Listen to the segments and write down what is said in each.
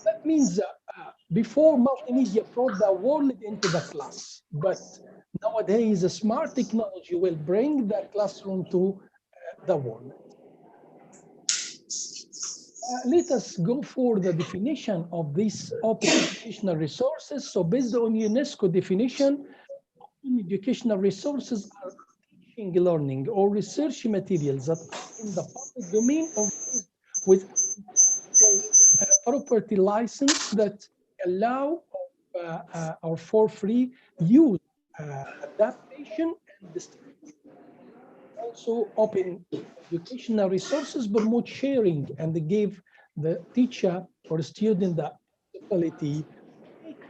That means before multimedia brought the world into the class, but nowadays a smart technology will bring the classroom to the world. Let us go for the definition of these open educational resources. So based on UNESCO definition, open educational resources are teaching, learning, or research materials that are in the public domain or with property license that allow or for free use, adaptation, and distribution. Also, open educational resources promote sharing and they give the teacher or student the ability to make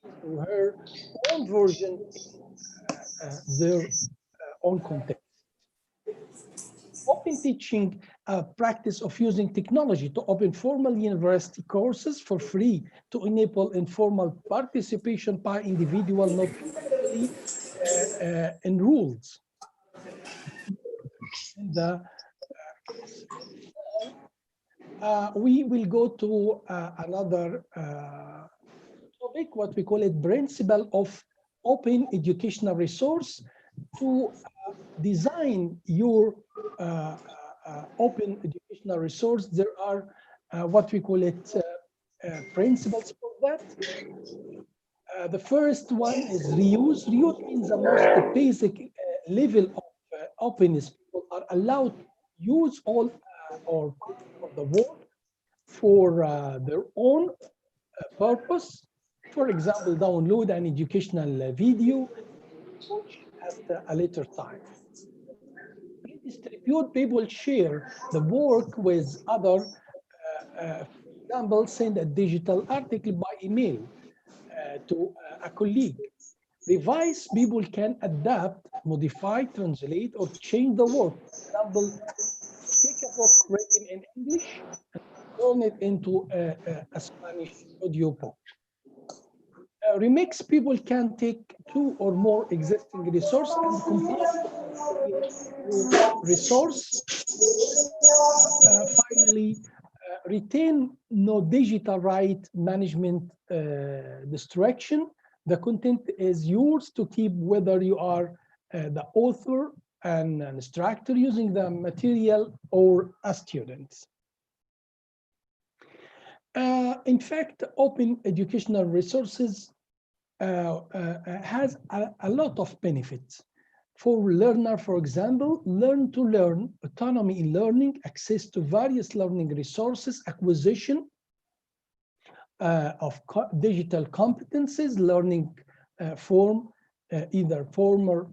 his or her own version in their own context. Open teaching practice of using technology to open formal university courses for free to enable informal participation by individual not formally enrolled. We will go to another topic, what we call it principle of open educational resource. To design your open educational resource, there are what we call it principles for that. The first one is reuse. Reuse means the most basic level of openness. People are allowed to use all or the work for their own purpose. For example, download an educational video, watch at a later time. Redistribute, people share the work with other. For example, send a digital article by email to a colleague. Revise, people can adapt, modify, translate, or change the work. For example, take a book written in English and turn it into a Spanish audio book. Remix, people can take two or more existing resources and compile resource. Finally, retain no digital right management distraction. The content is yours to keep, whether you are the author, an instructor using the material, or a student. In fact, open educational resources has a lot of benefits. For learner, for example, learn to learn, autonomy in learning, access to various learning resources, acquisition of digital competencies, learning form, either formal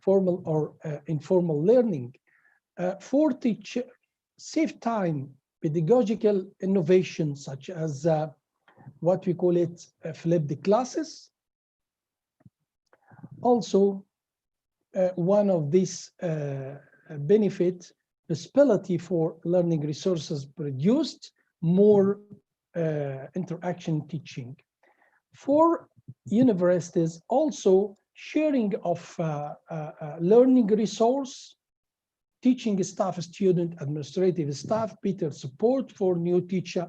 or informal learning. For teacher, save time, pedagogical innovation, such as what we call it flipped classes. Also, one of these benefits, possibility for learning resources produced, more interaction teaching. For universities, also sharing of learning resource, teaching staff, student, administrative staff, better support for new teacher,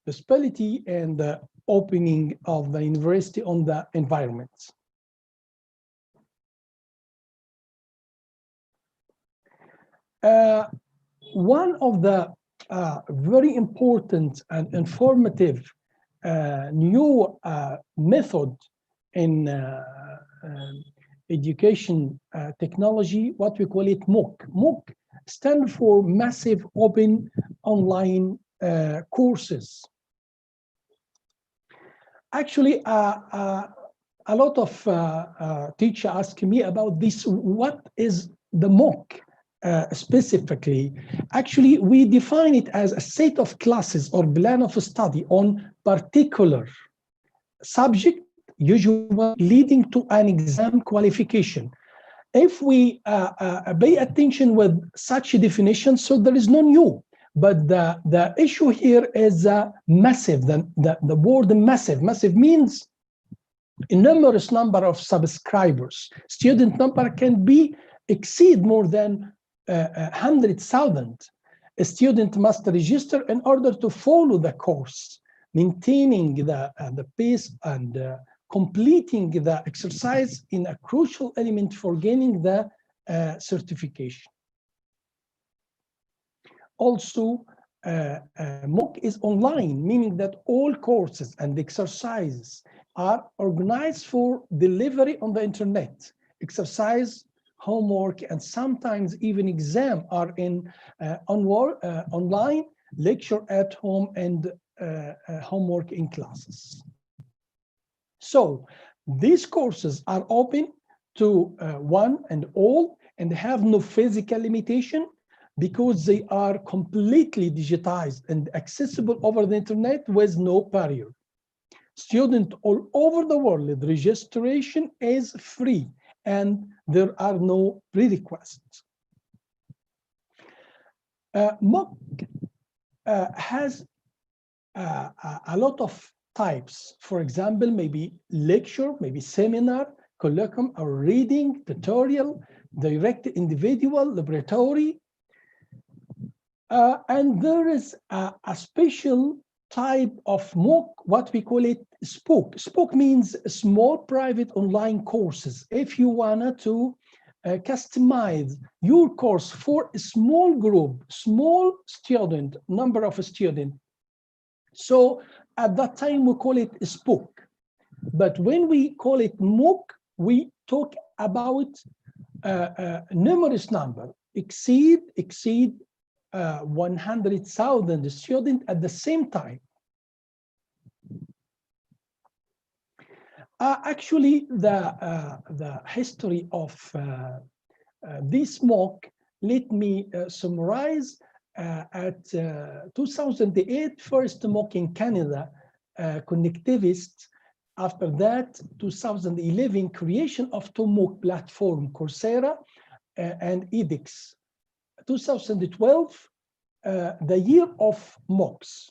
possibility, and the opening of the university on the environment. One of the very important and informative new method in education technology, what we call it MOOC. MOOC stands for Massive Open Online Courses. Actually, a lot of teachers ask me about this. What is the MOOC? Specifically, actually, we define it as a set of classes or plan of study on particular subject, usually leading to an exam qualification. If we pay attention with such a definition, so there is no new. But the issue here is massive. The word massive. Massive means a numerous number of subscribers. Student number can be exceed more than 100,000. a student must register in order to follow the course, maintaining the pace and completing the exercise in a crucial element for gaining the certification. Also, MOOC is online, meaning that all courses and exercises are organized for delivery on the internet. Exercise, homework, and sometimes even exam are in online, lecture at home, and homework in classes. So these courses are open to one and all and have no physical limitation because they are completely digitized and accessible over the internet with no barrier. Students all over the world, registration is free and there are no prerequisites. MOOC has a lot of types. For example, maybe lecture, maybe seminar, colloquium, or reading, tutorial, direct individual, laboratory. And there is a special type of MOOC, what we call it SPOOC. SPOOC means small private online courses. If you wanted to customize your course for a small group, small student, number of students. So at that time, we call it SPOOC. But when we call it MOOC, we talk about numerous number, exceed 100,000 students at the same time. Actually, the history of this MOOC, let me summarize. At 2008, first MOOC in Canada, Connectivist. After that, 2011, creation of two MOOC platform, Coursera and edX. 2012, the year of MOOCs.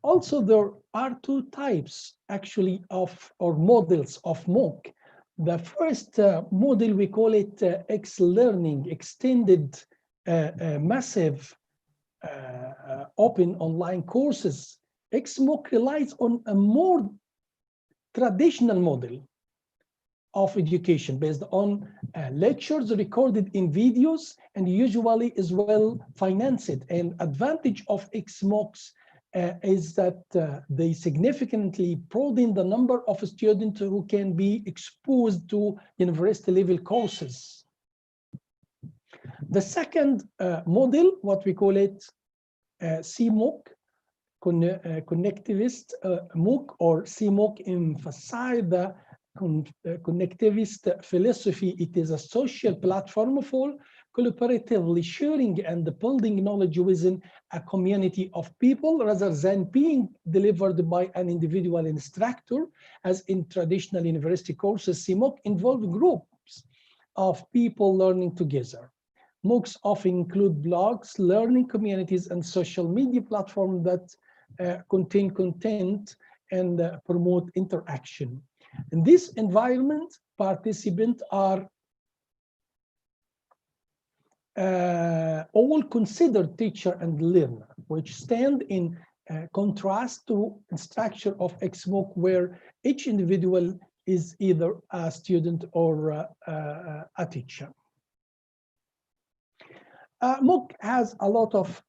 Also, there are two types actually of, or models of MOOC. The first model, we call it X-Learning, extended massive open online courses. XMOOC relies on a more traditional model of education based on lectures recorded in videos and usually is well financed. And advantage of XMOOCs is that they significantly broaden the number of students who can be exposed to university level courses. The second model, what we call it CMOOC, connectivist MOOC, or CMOOC, emphasize the connectivist philosophy. It is a social platform for collaboratively sharing and building knowledge within a community of people rather than being delivered by an individual instructor. As in traditional university courses, CMOOC involve groups of people learning together. MOOCs often include blogs, learning communities, and social media platforms that contain content and promote interaction. In this environment, participants are all considered teacher and learner, which stand in contrast to the structure of XMOOC, where each individual is either a student or a teacher. MOOC has a lot of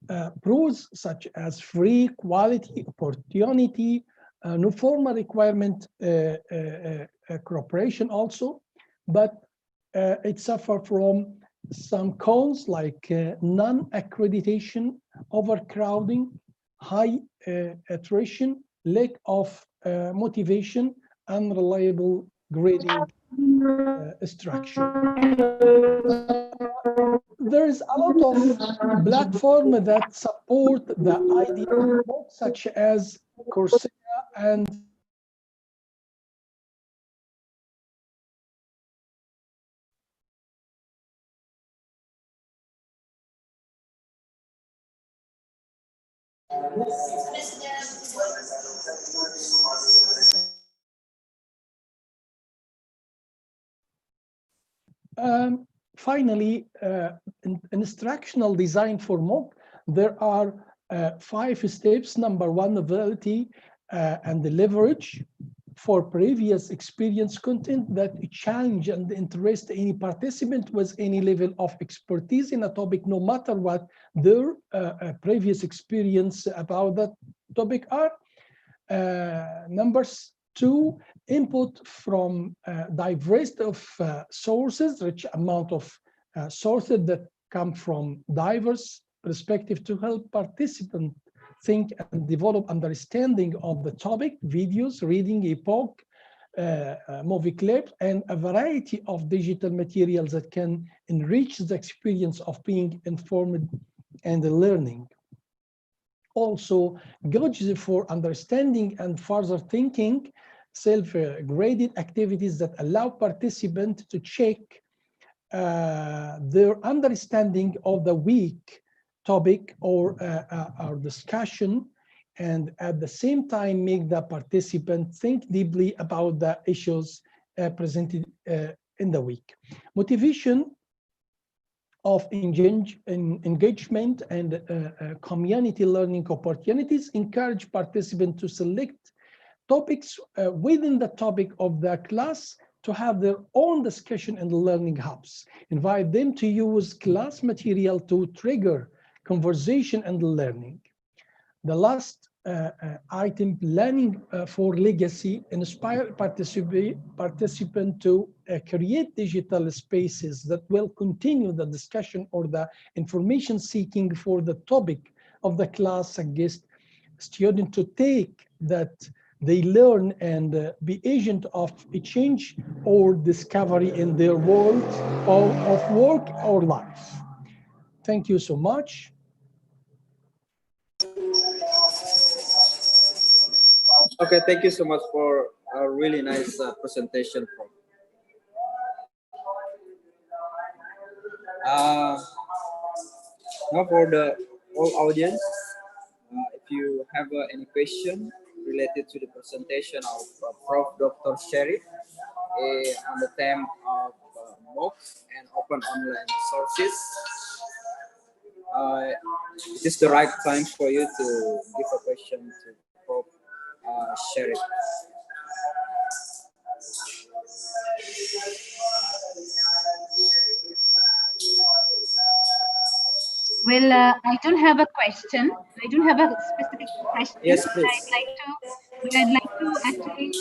pros, such as free, quality, opportunity, no formal requirement, cooperation also, but it suffers from some cons like non-accreditation, overcrowding, high attrition, lack of motivation, unreliable grading structure. There is a lot of platforms that support the idea of MOOC, such as Coursera and finally, instructional design for MOOC. There are 5 steps. Number 1, novelty and the leverage for previous experience content that challenge and interest any participant with any level of expertise in a topic, no matter what their previous experience about that topic are. Number 2, input from diverse of sources, rich amount of sources that come from diverse perspective to help participants think and develop understanding of the topic, videos, reading, ebook, movie clips, and a variety of digital materials that can enrich the experience of being informed and learning. Also, gauges for understanding and further thinking, self-graded activities that allow participants to check their understanding of the week topic or discussion, and at the same time make the participant think deeply about the issues presented in the week. Motivation of engagement and community learning opportunities encourage participants to select topics within the topic of the class to have their own discussion and learning hubs. Invite them to use class material to trigger conversation and learning. The last item, planning for legacy, inspire participant to create digital spaces that will continue the discussion or the information seeking for the topic of the class, suggest student to take that they learn and be agent of a change or discovery in their world of work or life. Thank you so much. Okay, thank you so much for a really nice presentation. Now for the whole audience, if you have any question related to the presentation of Prof. Dr. Sharif on the theme of MOOCs and open online sources, it is the right time for you to give a question to Prof. Sharif. Well, I don't have a question. I don't have a specific question. Yes, please. I'd like to actually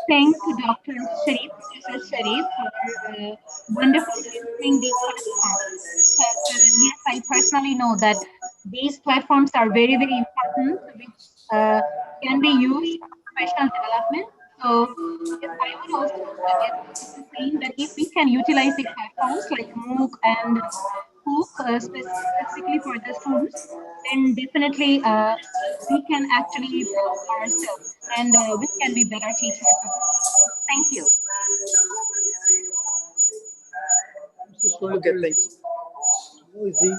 thank Dr. Sharif, Professor Sharif, for wonderfully mentioning these platforms. Because yes, I personally know that these platforms are very, very important, which can be used for professional development. So yes, I would also suggest the same that if we can utilize the platforms like MOOC and POOC specifically for the students, then definitely we can actually improve ourselves and we can be better teachers. Thank you. Okay, thank you.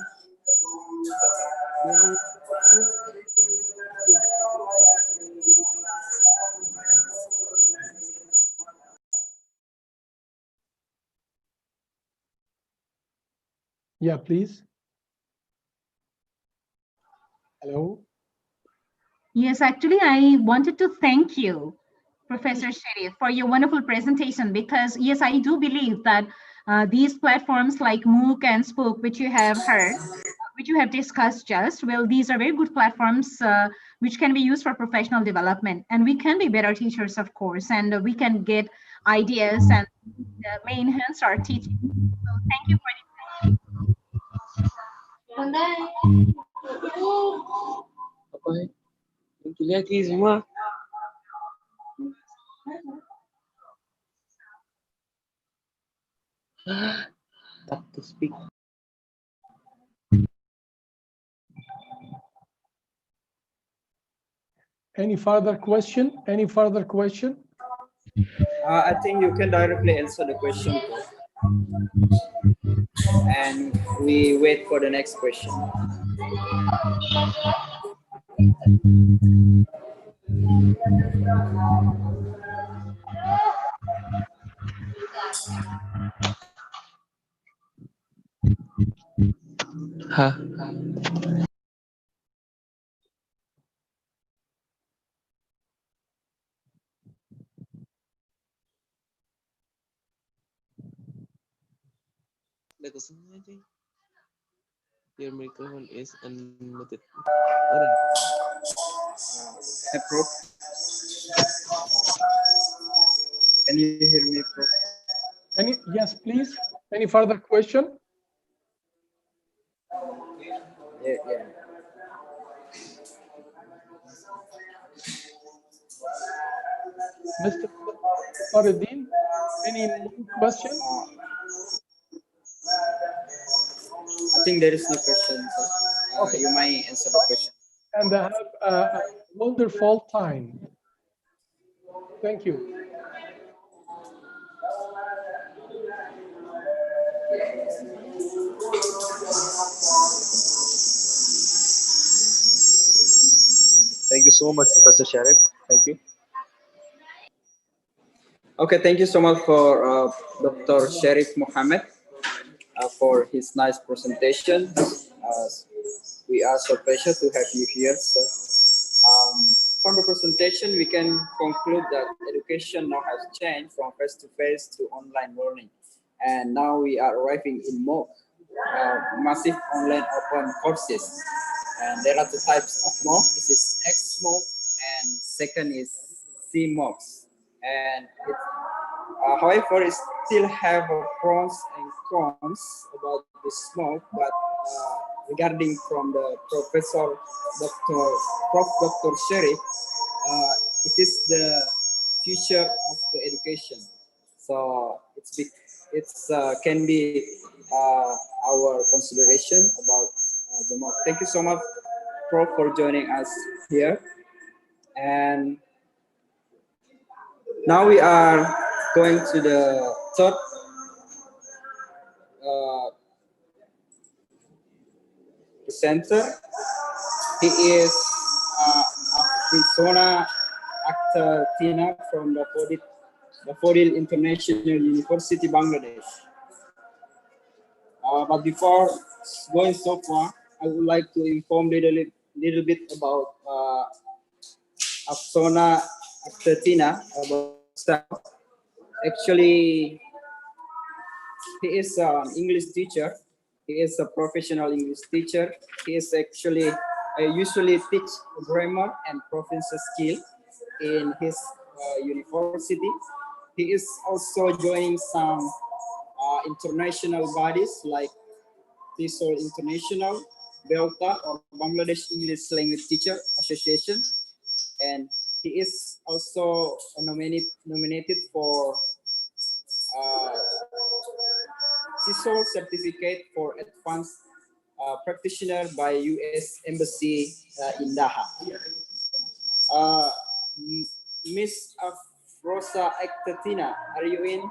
Yeah, please. Hello. Yes, actually, I wanted to thank you, Professor Sharif, for your wonderful presentation, because yes, I do believe that these platforms like MOOC and Spook, which you have heard, which you have discussed just, well, these are very good platforms which can be used for professional development, and we can be better teachers, of course, and we can get ideas and may enhance our teaching. So thank you for the Tap to speak. Any further question? Any further question? I think you can directly answer the question, and we wait for the next question. Huh? Your microphone is unmuted. Hey, Prof. Can you hear me, Prof? Yes, please. Any further question? Yeah. Mr. Faridin, any more question? I think there is no question, sir. Okay. You might answer the question. And have a wonderful time. Thank you. Thank you so much, Professor Sharif. Thank you. Okay, thank you so much for Dr. Sharif Muhammad for his nice presentation. We are so pleased to have you here, sir. From the presentation, we can conclude that education now has changed from face-to-face to online learning. And now we are arriving in MOOC, massive online open courses. And there are two types of MOOC. It is XMOOC and second is CMOOCs. And however, it still have pros and cons about this MOOC, but regarding from the Professor Dr. Sharif, it is the future of the education. So it's can be our consideration about the MOOC. Thank you so much, Prof, for joining us here. And now we are going to the third presenter. He is Arizona actor Tina from the Fodil International University, Bangladesh. But before going so far, I would like to inform little bit about Arizona actor Tina about herself. Actually, he is an English teacher. He is a professional English teacher. He is actually usually teach grammar and proficiency skill in his university. He is also joining some international bodies like TESOL International, Belta, or Bangladesh English Language Teacher Association, and he is also nominated for TESOL certificate for advanced practitioner by U.S. Embassy in Daha. Miss Rosa Ektatina, are you in?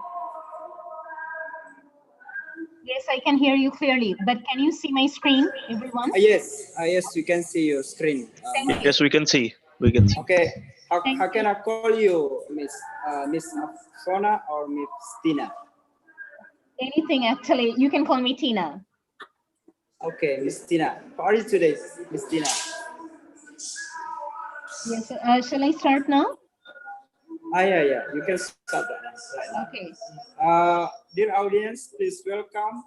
Yes, I can hear you clearly, but can you see my screen, everyone? Yes, we can see your screen. Thank Yes, we can see. We can see. Okay, how can I call you, Miss Sona or Miss Tina? Anything, actually. You can call me Tina. Okay, Miss Tina. How are you today, Miss Tina? Yes, shall I start now? Yeah. You can start that right now. Okay. Dear audience, please welcome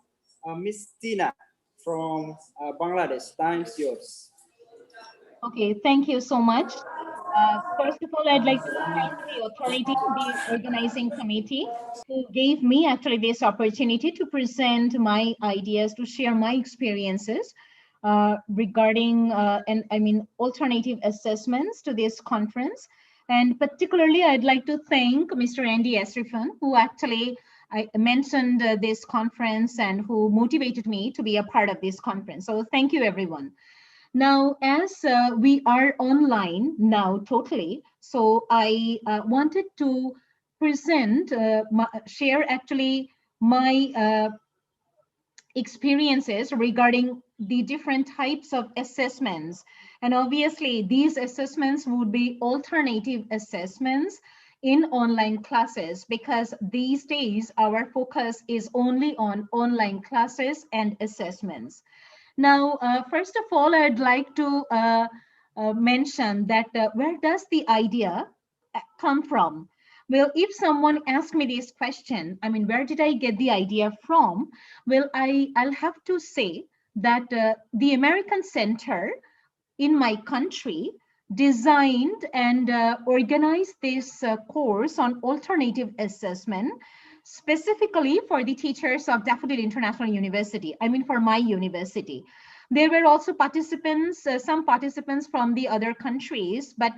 Miss Tina from Bangladesh. Time is yours. Okay, thank you so much. First of all, I'd like to thank the authority, the organizing committee, who gave me actually this opportunity to present my ideas, to share my experiences regarding alternative assessments to this conference. And particularly, I'd like to thank Mr. Andy Esrifan, who actually I mentioned this conference and who motivated me to be a part of this conference. So thank you, everyone. Now, as we are online now totally, so I wanted to present, share actually my experiences regarding the different types of assessments. And obviously, these assessments would be alternative assessments in online classes, because these days our focus is only on online classes and assessments. Now, first of all, I'd like to mention that where does the idea come from? Well, if someone asked me this question, I mean, where did I get the idea from? Well, I'll have to say that the American Center in my country designed and organized this course on alternative assessment specifically for the teachers of Daffodil International University. I mean, for my university. There were also participants, some participants from the other countries, but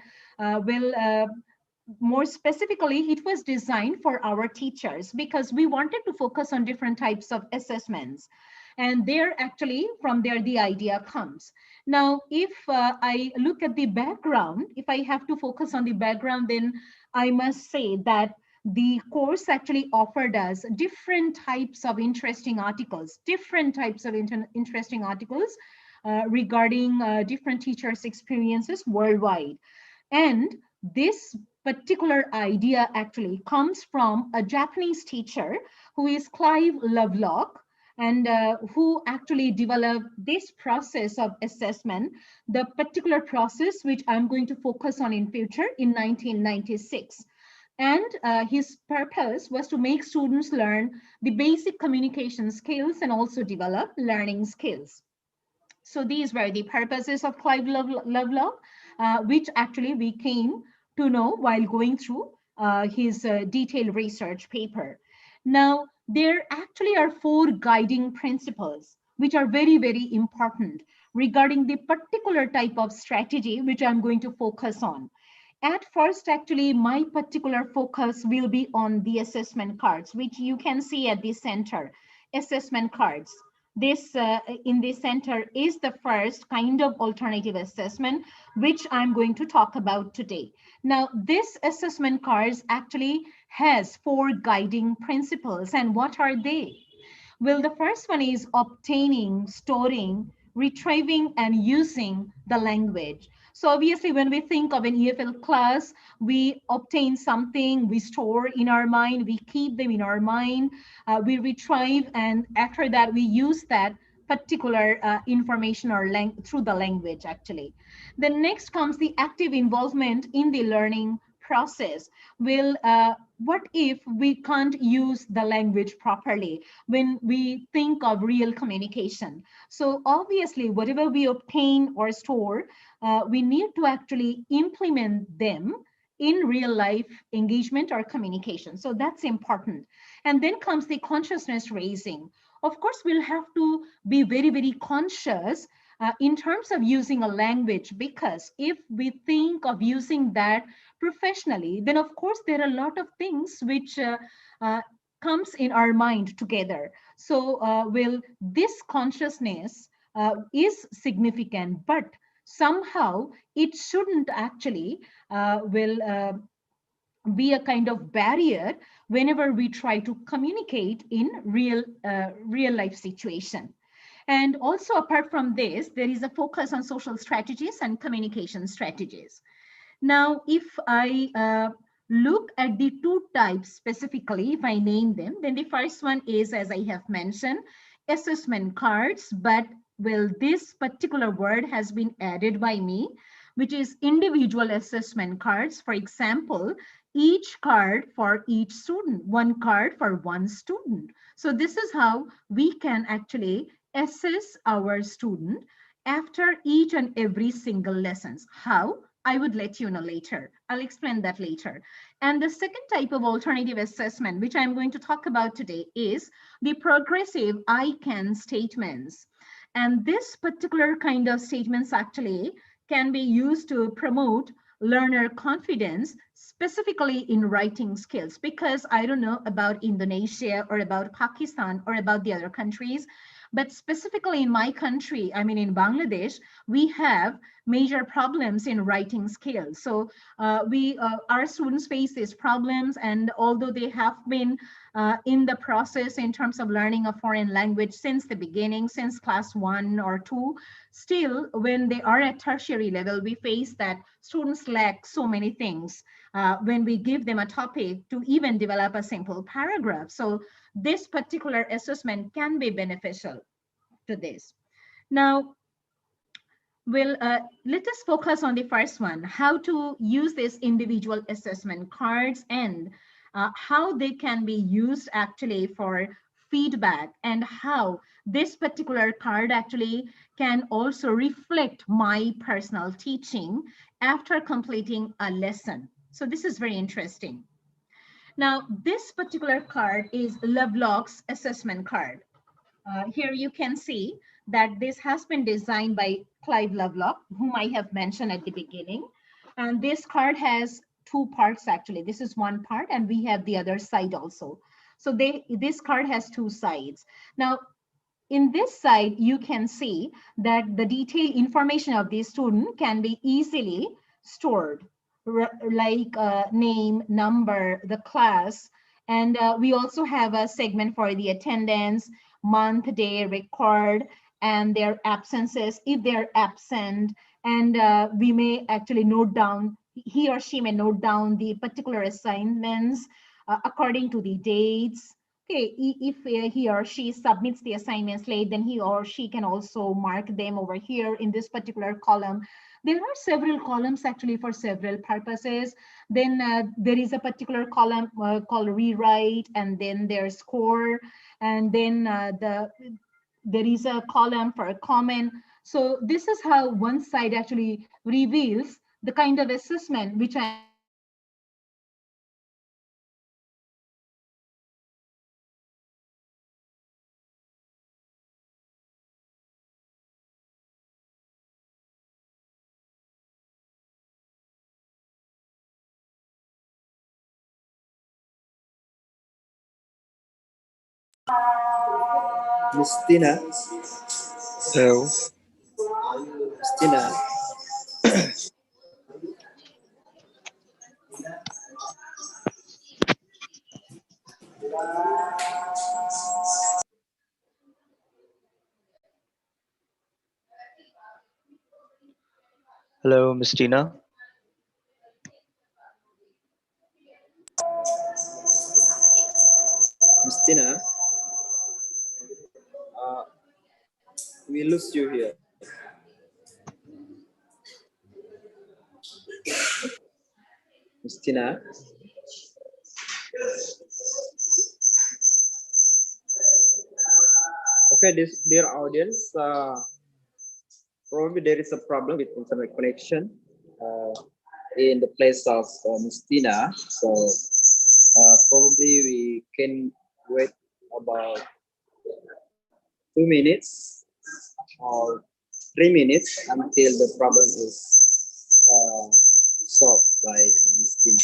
more specifically, it was designed for our teachers because we wanted to focus on different types of assessments. And there actually, from there, the idea comes. Now, if I look at the background, if I have to focus on the background, then I must say that the course actually offered us different types of interesting articles, regarding different teachers' experiences worldwide. And this particular idea actually comes from a Japanese teacher who is Clive Lovelock, and who actually developed this process of assessment, the particular process which I'm going to focus on in future in 1996. And his purpose was to make students learn the basic communication skills and also develop learning skills. So these were the purposes of Clive Lovelock, which actually we came to know while going through his detailed research paper. Now, there actually are 4 guiding principles, which are very, very important regarding the particular type of strategy which I'm going to focus on. At first, actually, my particular focus will be on the assessment cards, which you can see at the center, assessment cards. This in the center is the first kind of alternative assessment, which I'm going to talk about today. Now, this assessment cards actually has 4 guiding principles. And what are they? Well, the first one is obtaining, storing, retrieving, and using the language. So obviously, when we think of an EFL class, we obtain something, we store in our mind, we keep them in our mind, we retrieve, and after that, we use that particular information or through the language, actually. Then next comes the active involvement in the learning process. Well, what if we can't use the language properly when we think of real communication? So obviously, whatever we obtain or store, we need to actually implement them in real life engagement or communication. So that's important. And then comes the consciousness raising. Of course, we'll have to be very, very conscious in terms of using a language, because if we think of using that professionally, then of course there are a lot of things which comes in our mind together. So will this consciousness is significant, but somehow it shouldn't actually be a kind of barrier whenever we try to communicate in real life situation. And also, apart from this, there is a focus on social strategies and communication strategies. Now, if I look at the 2 types specifically, if I name them, then the first one is, as I have mentioned, assessment cards. But well, this particular word has been added by me, which is individual assessment cards. For example, each card for each student, 1 card for 1 student. So this is how we can actually assess our student after each and every single lessons. How? I would let you know later. I'll explain that later. And the second type of alternative assessment, which I'm going to talk about today, is the progressive I can statements. And this particular kind of statements actually can be used to promote learner confidence, specifically in writing skills, because I don't know about Indonesia or about Pakistan or about the other countries, but specifically in my country, I mean in Bangladesh, we have major problems in writing skills. So our students face these problems, and although they have been in the process in terms of learning a foreign language since the beginning, since class 1 or 2, still when they are at tertiary level, we face that students lack so many things when we give them a topic to even develop a simple paragraph. So this particular assessment can be beneficial to this. Now, let us focus on the first one, how to use these individual assessment cards and how they can be used actually for feedback, and how this particular card actually can also reflect my personal teaching after completing a lesson. So this is very interesting. Now, this particular card is Lovelock's assessment card. Here you can see that this has been designed by Clive Lovelock, whom I have mentioned at the beginning. And this card has two parts actually. This is one part and we have the other side also. So this card has two sides. Now, in this side, you can see that the detailed information of the student can be easily stored, like name, number, the class. And we also have a segment for the attendance, month, day, record, and their absences, if they're absent. And we may actually note down, he or she may note down the particular assignments according to the dates. Okay, if he or she submits the assignments late, then he or she can also mark them over here in this particular column. There are several columns actually for several purposes. Then there is a particular column called rewrite, and then there's score, and then there is a column for a comment. So this is how one side actually reveals the kind of assessment which I am going to provide to the student. And this particular card actually Miss Tina, Hello. Miss Tina, Hello, Miss Tina. Miss Tina, uh, we lose you here. Miss Tina, okay, this dear audience, probably there is a problem with internet connection uh, in the place of Miss Tina. So probably we can wait about 2 minutes or 3 minutes until the problem is uh, solved by Miss Tina.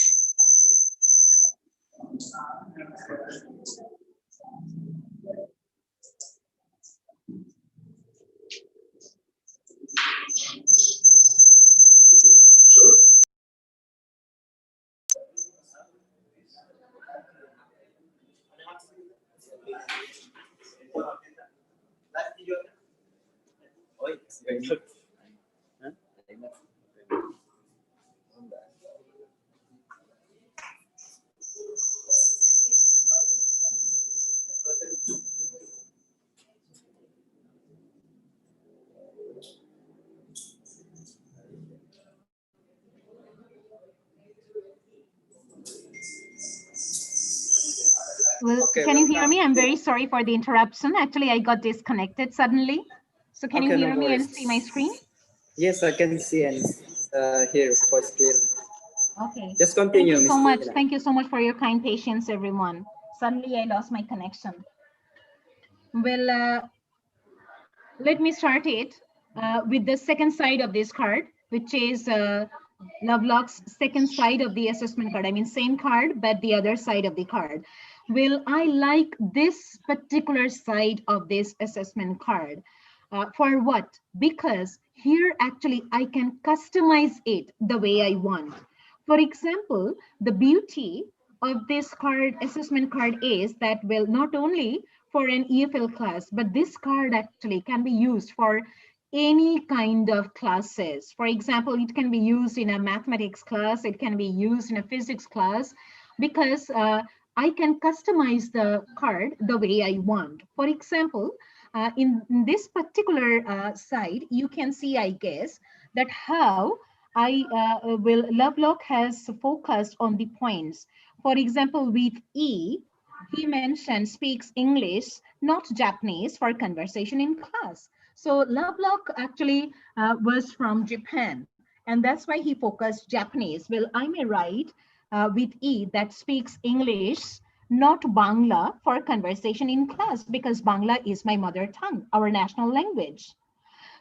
Well, Okay, can you hear welcome. me? I'm very sorry for the interruption. Actually, I got disconnected suddenly. So can you Okay, no hear me and worries. see my screen? Yes, I can see and hear your voice clearly. Okay. Just Thank continue, you Miss so much. Tina. Thank you so much for your kind patience, everyone. Suddenly, I lost my connection. Well, let me start it with the second side of this card, which is Lovelock's second side of the assessment card. I mean, same card, but the other side of the card. Well, I like this particular side of this assessment card. For what? Because here actually I can customize it the way I want. For example, the beauty of this card, assessment card, is that, well, not only for an EFL class, but this card actually can be used for any kind of classes. For example, it can be used in a mathematics class, it can be used in a physics class, because I can customize the card the way I want. For example, In this particular side, you can see, I guess, that how Lovelock has focused on the points. For example, with E, he mentioned speaks English, not Japanese, for conversation in class. So Lovelock actually was from Japan, and that's why he focused Japanese. Well, I may write with E that speaks English, not Bangla, for conversation in class, because Bangla is my mother tongue, our national language.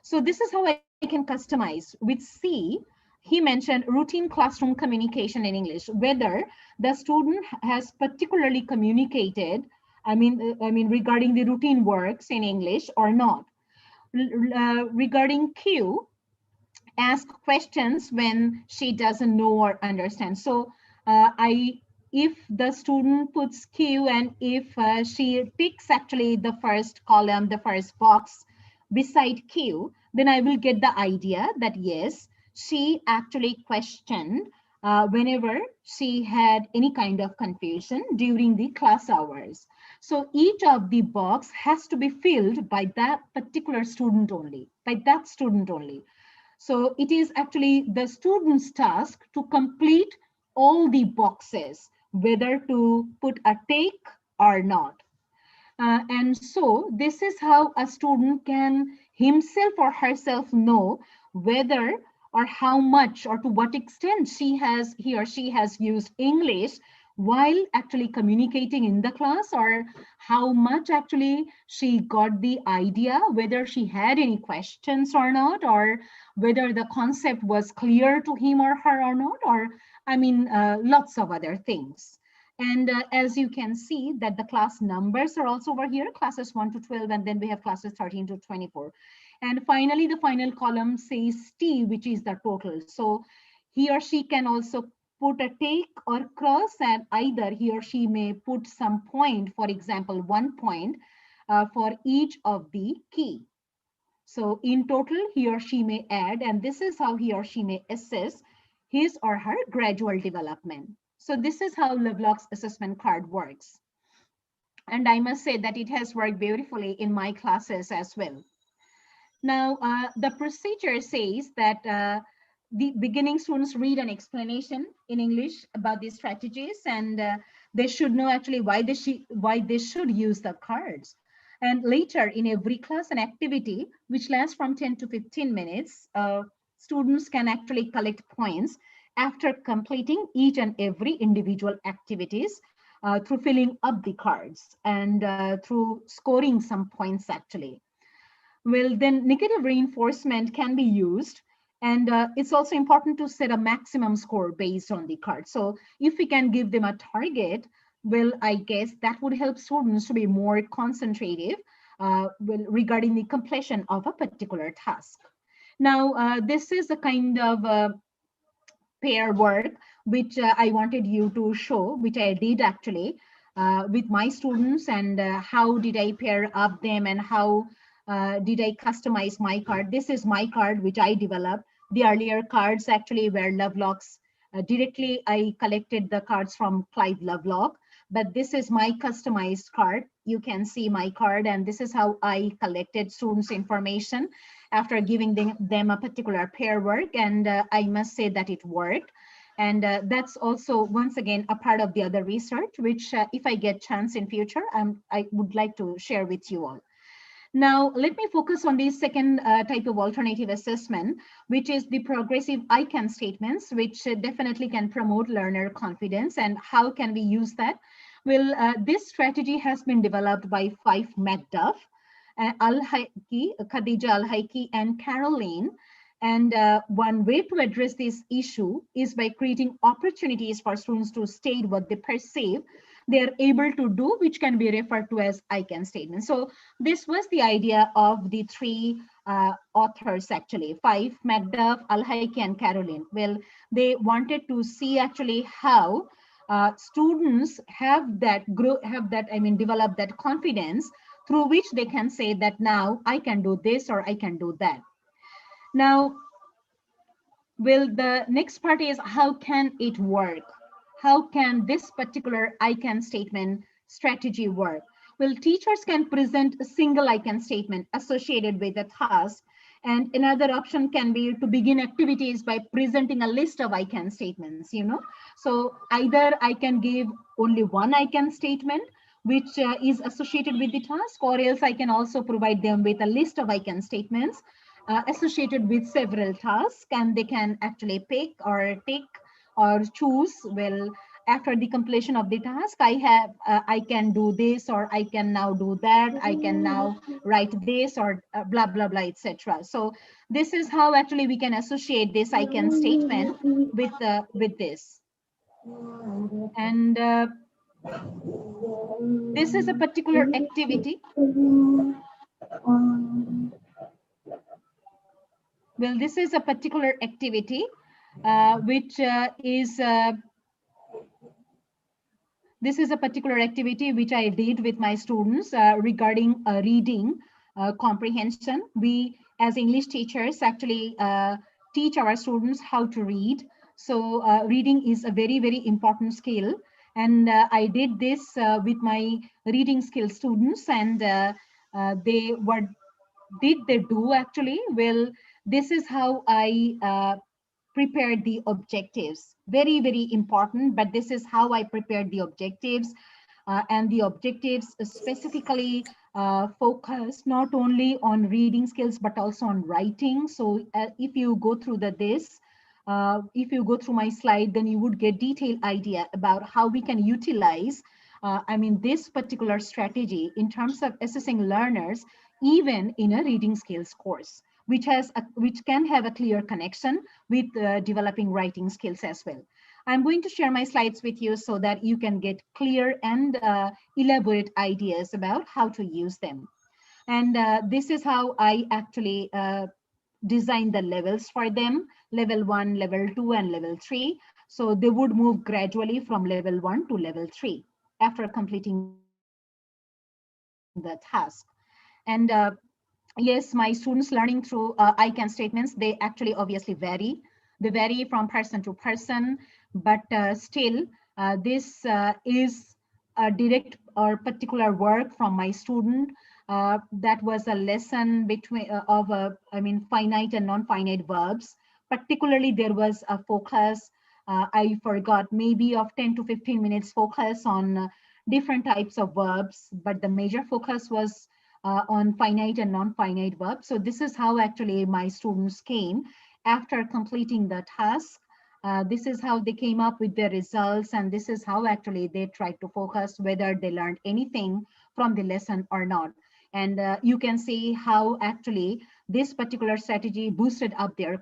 So this is how I can customize. With C, he mentioned routine classroom communication in English, whether the student has particularly communicated, regarding the routine works in English or not. Regarding Q, ask questions when she doesn't know or understand. So if the student puts Q and if she ticks actually the first column, the first box beside Q, then I will get the idea that yes, she actually questioned whenever she had any kind of confusion during the class hours. So each of the box has to be filled by that particular student only, by that student only. So it is actually the student's task to complete all the boxes, whether to put a tick or not. And so this is how a student can himself or herself know whether or how much or to what extent he or she has used English while actually communicating in the class, or how much actually she got the idea, whether she had any questions or not, or whether the concept was clear to him or her or not, or lots of other things. And as you can see that the class numbers are also over here, classes 1 to 12, and then we have classes 13 to 24. And finally, the final column says T, which is the total. So he or she can also put a take or cross, and either he or she may put some point, for example, 1 point for each of the key. So in total, he or she may add, and this is how he or she may assess his or her gradual development. So this is how Lovelock's assessment card works. And I must say that it has worked beautifully in my classes as well. Now, the procedure says that the beginning students read an explanation in English about these strategies, and they should know actually why they should use the cards. And later in every class, an activity which lasts from 10 to 15 minutes, students can actually collect points after completing each and every individual activities through filling up the cards and through scoring some points actually. Well, then negative reinforcement can be used, and it's also important to set a maximum score based on the card. So if we can give them a target, well, I guess that would help students to be more concentrative regarding the completion of a particular task. Now, this is a kind of pair work which I wanted you to show, which I did actually with my students, and how did I pair up them, and how did I customize my card. This is my card which I developed. The earlier cards actually were Lovelock's. Directly I collected the cards from Clive Lovelock, but this is my customized card. You can see my card, and this is how I collected students' information after giving them a particular pair work, and I must say that it worked. And that's also, once again, a part of the other research, which if I get chance in future, I would like to share with you all. Now, let me focus on the second type of alternative assessment, which is the progressive I can statements, which definitely can promote learner confidence. And how can we use that? Well, this strategy has been developed by Fife McDuff, Khadija Al-Haiki, and Caroline. And one way to address this issue is by creating opportunities for students to state what they perceive they are able to do, which can be referred to as I can statements. So this was the idea of the three authors actually, Fife, McDuff, Al-Haiki, and Caroline. Well, they wanted to see actually how students develop that confidence through which they can say that now I can do this or I can do that. Now, well, the next part is how can it work? How can this particular I can statement strategy work? Well, teachers can present a single I can statement associated with a task. And another option can be to begin activities by presenting a list of I can statements, So either I can give only one I can statement, which is associated with the task, or else I can also provide them with a list of I can statements associated with several tasks, and they can actually pick or take or choose. Well, after the completion of the task, I can do this, or I can now do that, I can now write this, or blah blah blah, etc. So this is how actually we can associate this I can statement with this. And this is a particular activity. Well, this is a particular activity which is this is a particular activity which I did with my students regarding reading comprehension. We, as English teachers, actually teach our students how to read. So reading is a very, very important skill. And I did this with my reading skill students, and what did they do actually? Well, this is how I prepared the objectives. Very, very important, but this is how I prepared the objectives. And the objectives specifically focus not only on reading skills, but also on writing. So if you go through if you go through my slide, then you would get detailed idea about how we can utilize this particular strategy in terms of assessing learners, even in a reading skills course, which can have a clear connection with developing writing skills as well. I'm going to share my slides with you so that you can get clear and elaborate ideas about how to use them. And this is how I actually design the levels for them: level 1, level 2, and level 3. So they would move gradually from level 1 to level 3 after completing the task. And yes, my students learning through I can statements, they actually obviously vary. They vary from person to person, but still this is a direct or particular work from my student. That was a lesson between finite and non-finite verbs. Particularly, there was a focus, I forgot, maybe of 10 to 15 minutes focus on different types of verbs, but the major focus was on finite and non-finite verbs. So this is how actually my students came after completing the task. This is how they came up with their results, and this is how actually they tried to focus whether they learned anything from the lesson or not. And you can see how actually this particular strategy boosted up their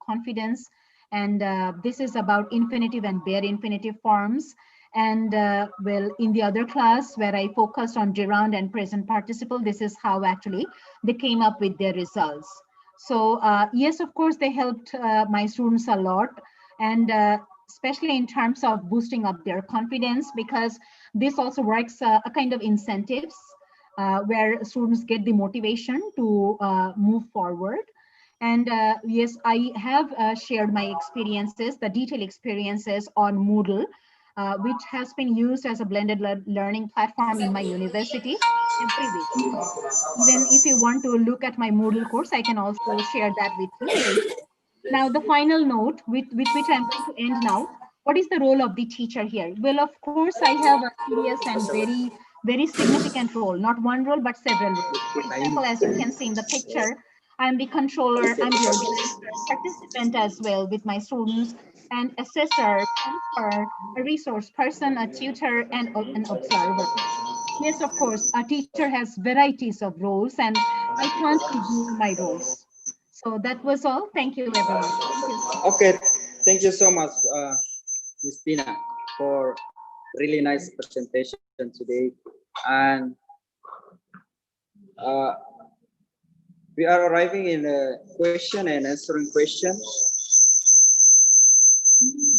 confidence. And this is about infinitive and bare infinitive forms. And well, in the other class where I focused on gerund and present participle, this is how actually they came up with their results. So yes, of course, they helped my students a lot, and especially in terms of boosting up their confidence, because this also works a kind of incentives where students get the motivation to move forward. And yes, I have shared my experiences, the detailed experiences on Moodle, which has been used as a blended learning platform in my university every week. Even if you want to look at my Moodle course, I can also share that with you later. Now, the final note with which I'm going to end now. What is the role of the teacher here? Well, of course, I have a serious and very, very significant role, not one role, but several roles. For example, as you can see in the picture, I'm the controller, I'm the organizer, participant as well with my students, and assessor, counselor, a resource person, a tutor, and an observer. Yes, of course, a teacher has varieties of roles, and I can't reveal my roles. So that was all. Thank you, everyone. Thank you. Okay, thank you so much, Ms. Tina, for really nice presentation today. And we are arriving in a question and answering question.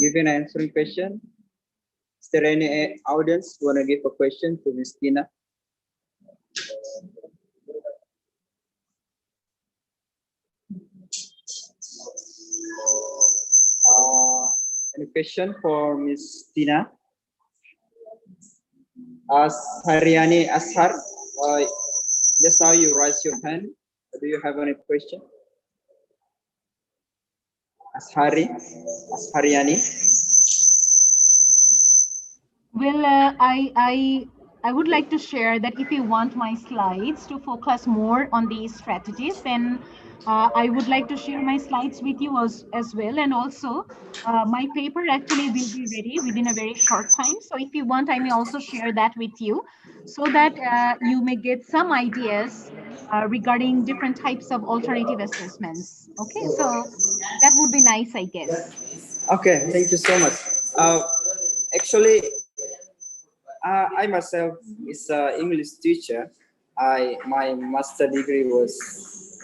Giving an answering question. Is there any audience who want to give a question to Ms. Tina? Any question for Ms. Tina? Haryani Ashar, just now you raise your hand. Do you have any question? Ashariani. Well, I would like to share that if you want my slides to focus more on these strategies, then I would like to share my slides with you as well. And also, my paper actually will be ready within a very short time. So if you want, I may also share that with you so that you may get some ideas regarding different types of alternative assessments. Okay, so that would be nice, I guess. Okay, thank you so much. Actually, I myself is an English teacher. My master degree was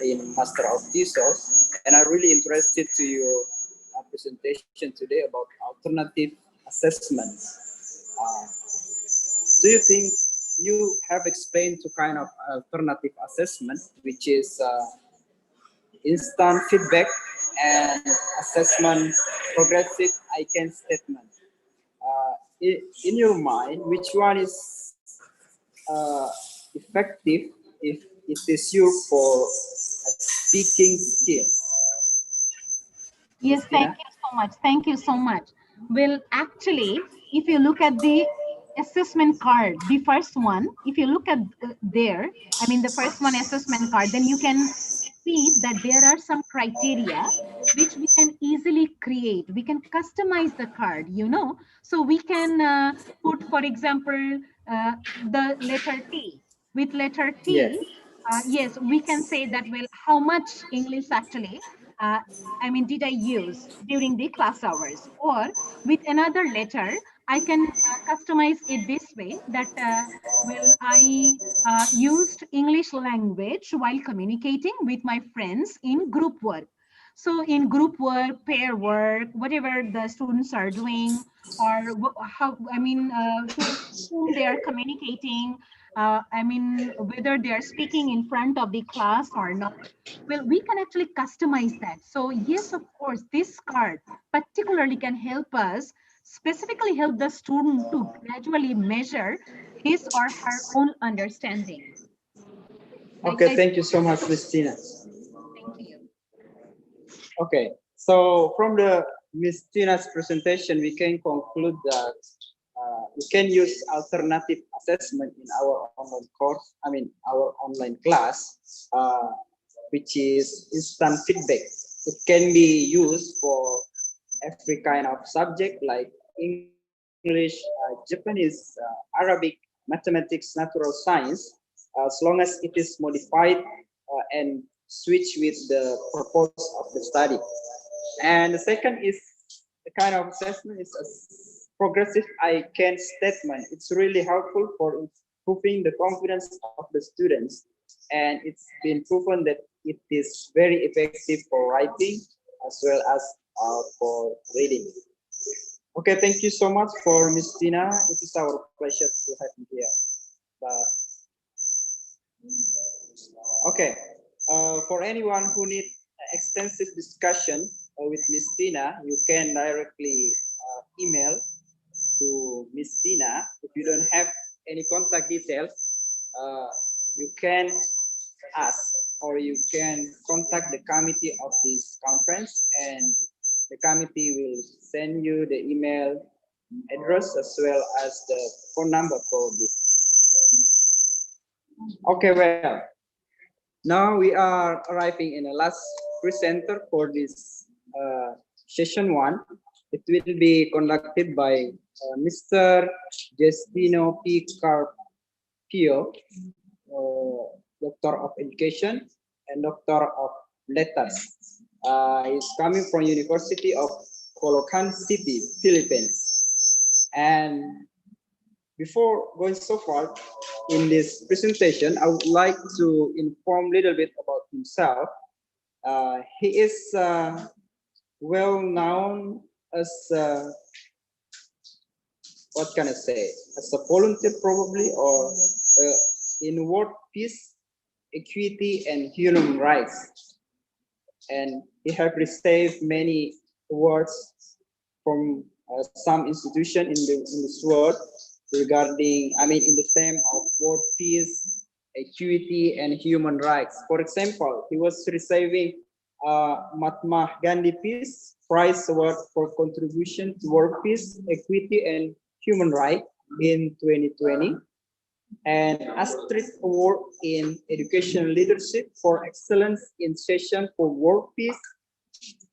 in Master of Thesis, and I'm really interested to your presentation today about alternative assessments. Do you think you have explained to kind of alternative assessment, which is instant feedback and assessment progressive I can statement? In your mind, which one is uh, effective if it is used for speaking skills? Yes, thank Christina? you so much. Thank you so much. Well, actually, if you look at the assessment card, the first one, if you look at there, I mean, the first one assessment card, then you can see that there are some criteria which we can easily create. We can customize the card, So we can put, for example, the letter T. With letter Yes. T, yes, we can say that, well, how much English actually uh, I mean, did I use during the class hours? Or with another letter, I can customize it this way that, well, I used English language while communicating with my friends in group work. So in group work, pair work, whatever the students are doing, or how, I mean, to whom they are communicating, I mean, whether they are speaking in front of the class or not, well, we can actually customize that. So yes, of course, this card particularly can help us specifically help the student to gradually measure his or her own understanding. Okay, I thank you so much, Christina. thank you. Okay, so from the Miss Tina's presentation, we can conclude that we can use alternative assessment in our online course, I mean, our online class, which is instant feedback. It can be used for every kind of subject like English, Japanese, Arabic, mathematics, natural science, as long as it is modified and switch with the purpose of the study. And the second is the kind of assessment is a progressive I can statement. It's really helpful for improving the confidence of the students. And it's been proven that it is very effective for writing as well as for reading. Okay, thank you so much for Miss Tina. It is our pleasure to have you here. But, okay, for anyone who need extensive discussion with Miss Tina, you can directly email to Miss Tina. If you don't have any contact details, you can ask or you can contact the committee of this conference, and the committee will send you the email address as well as the phone number for this. Okay, well, now we are arriving in the last presenter for this session one. It will be conducted by Mr. Justino P. Carpio, Doctor of Education and Doctor of Letters. He's coming from University of Colocan City, Philippines. And before going so far in this presentation, I would like to inform a little bit about himself. He is well known as what can I say, as a volunteer probably, or in world peace, equity, and human rights. And he have received many awards from some institution in this world. regarding, I mean, in the theme of world peace, equity, and human rights. For example, he was receiving Mahatma Gandhi Peace Prize Award for contribution to world peace, equity, and human rights in 2020, and Astrid Award in Education Leadership for Excellence in Session for World Peace,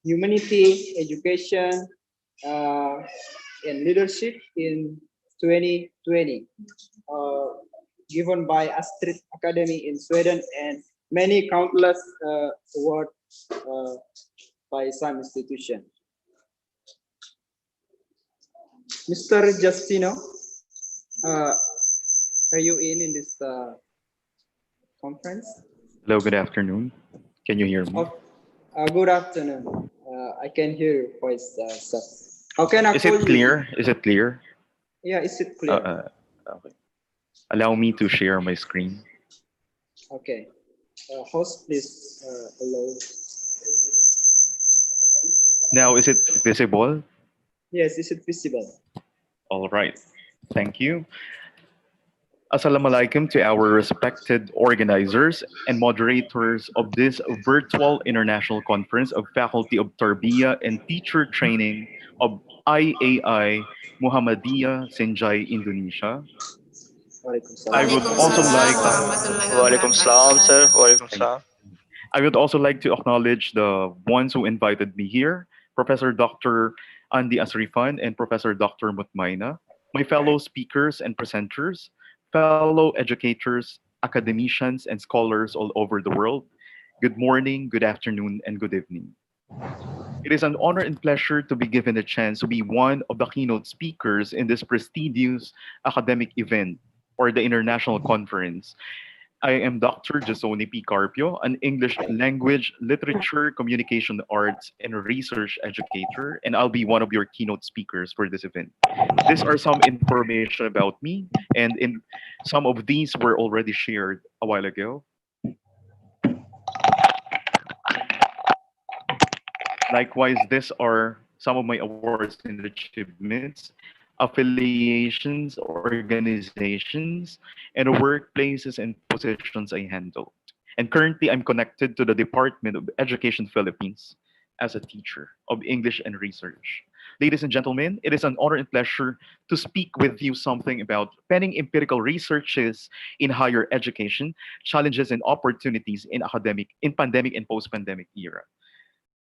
Humanity, Education, uh, and Leadership in 2020, uh, given by Astrid Academy in Sweden, and many countless awards uh, by some institution. Mr. Justino, uh, are you in this conference? Hello, good afternoon. Can you hear me? Oh, good afternoon. I can hear your voice, sir. How can I Is call it you? clear? Is it clear? Yeah, is it clear? Okay. Allow me to share my screen. Okay. Host, please allow. Now, is it visible? Yes, is it visible? All right. Thank you. Assalamu alaikum to our respected organizers and moderators of this virtual international conference of Faculty of Tarbiyah and Teacher Training of IAI Muhammadiyah Sinjai, Indonesia. I would also Waalaikumsalam like warahmatullahi Walaikum salam, sir. wabarakatuh. Walaikum thank salam. I would also like to acknowledge the ones who invited me here, Professor Dr. Andy Asrifan and Professor Dr. Mutmaina, my fellow speakers and presenters, fellow educators, academicians, and scholars all over the world. Good morning, good afternoon, and good evening. It is an honor and pleasure to be given a chance to be one of the keynote speakers in this prestigious academic event or the international conference. I am Dr. Jasoni P. Carpio, an English language, literature, communication arts, and research educator, and I'll be one of your keynote speakers for this event. These are some information about me, and some of these were already shared a while ago. Likewise, these are some of my awards and achievements, affiliations, organizations, and the workplaces and positions I handled. And currently, I'm connected to the Department of Education Philippines as a teacher of English and research. Ladies and gentlemen, it is an honor and pleasure to speak with you something about penning empirical researches in higher education, challenges and opportunities in pandemic and post-pandemic era.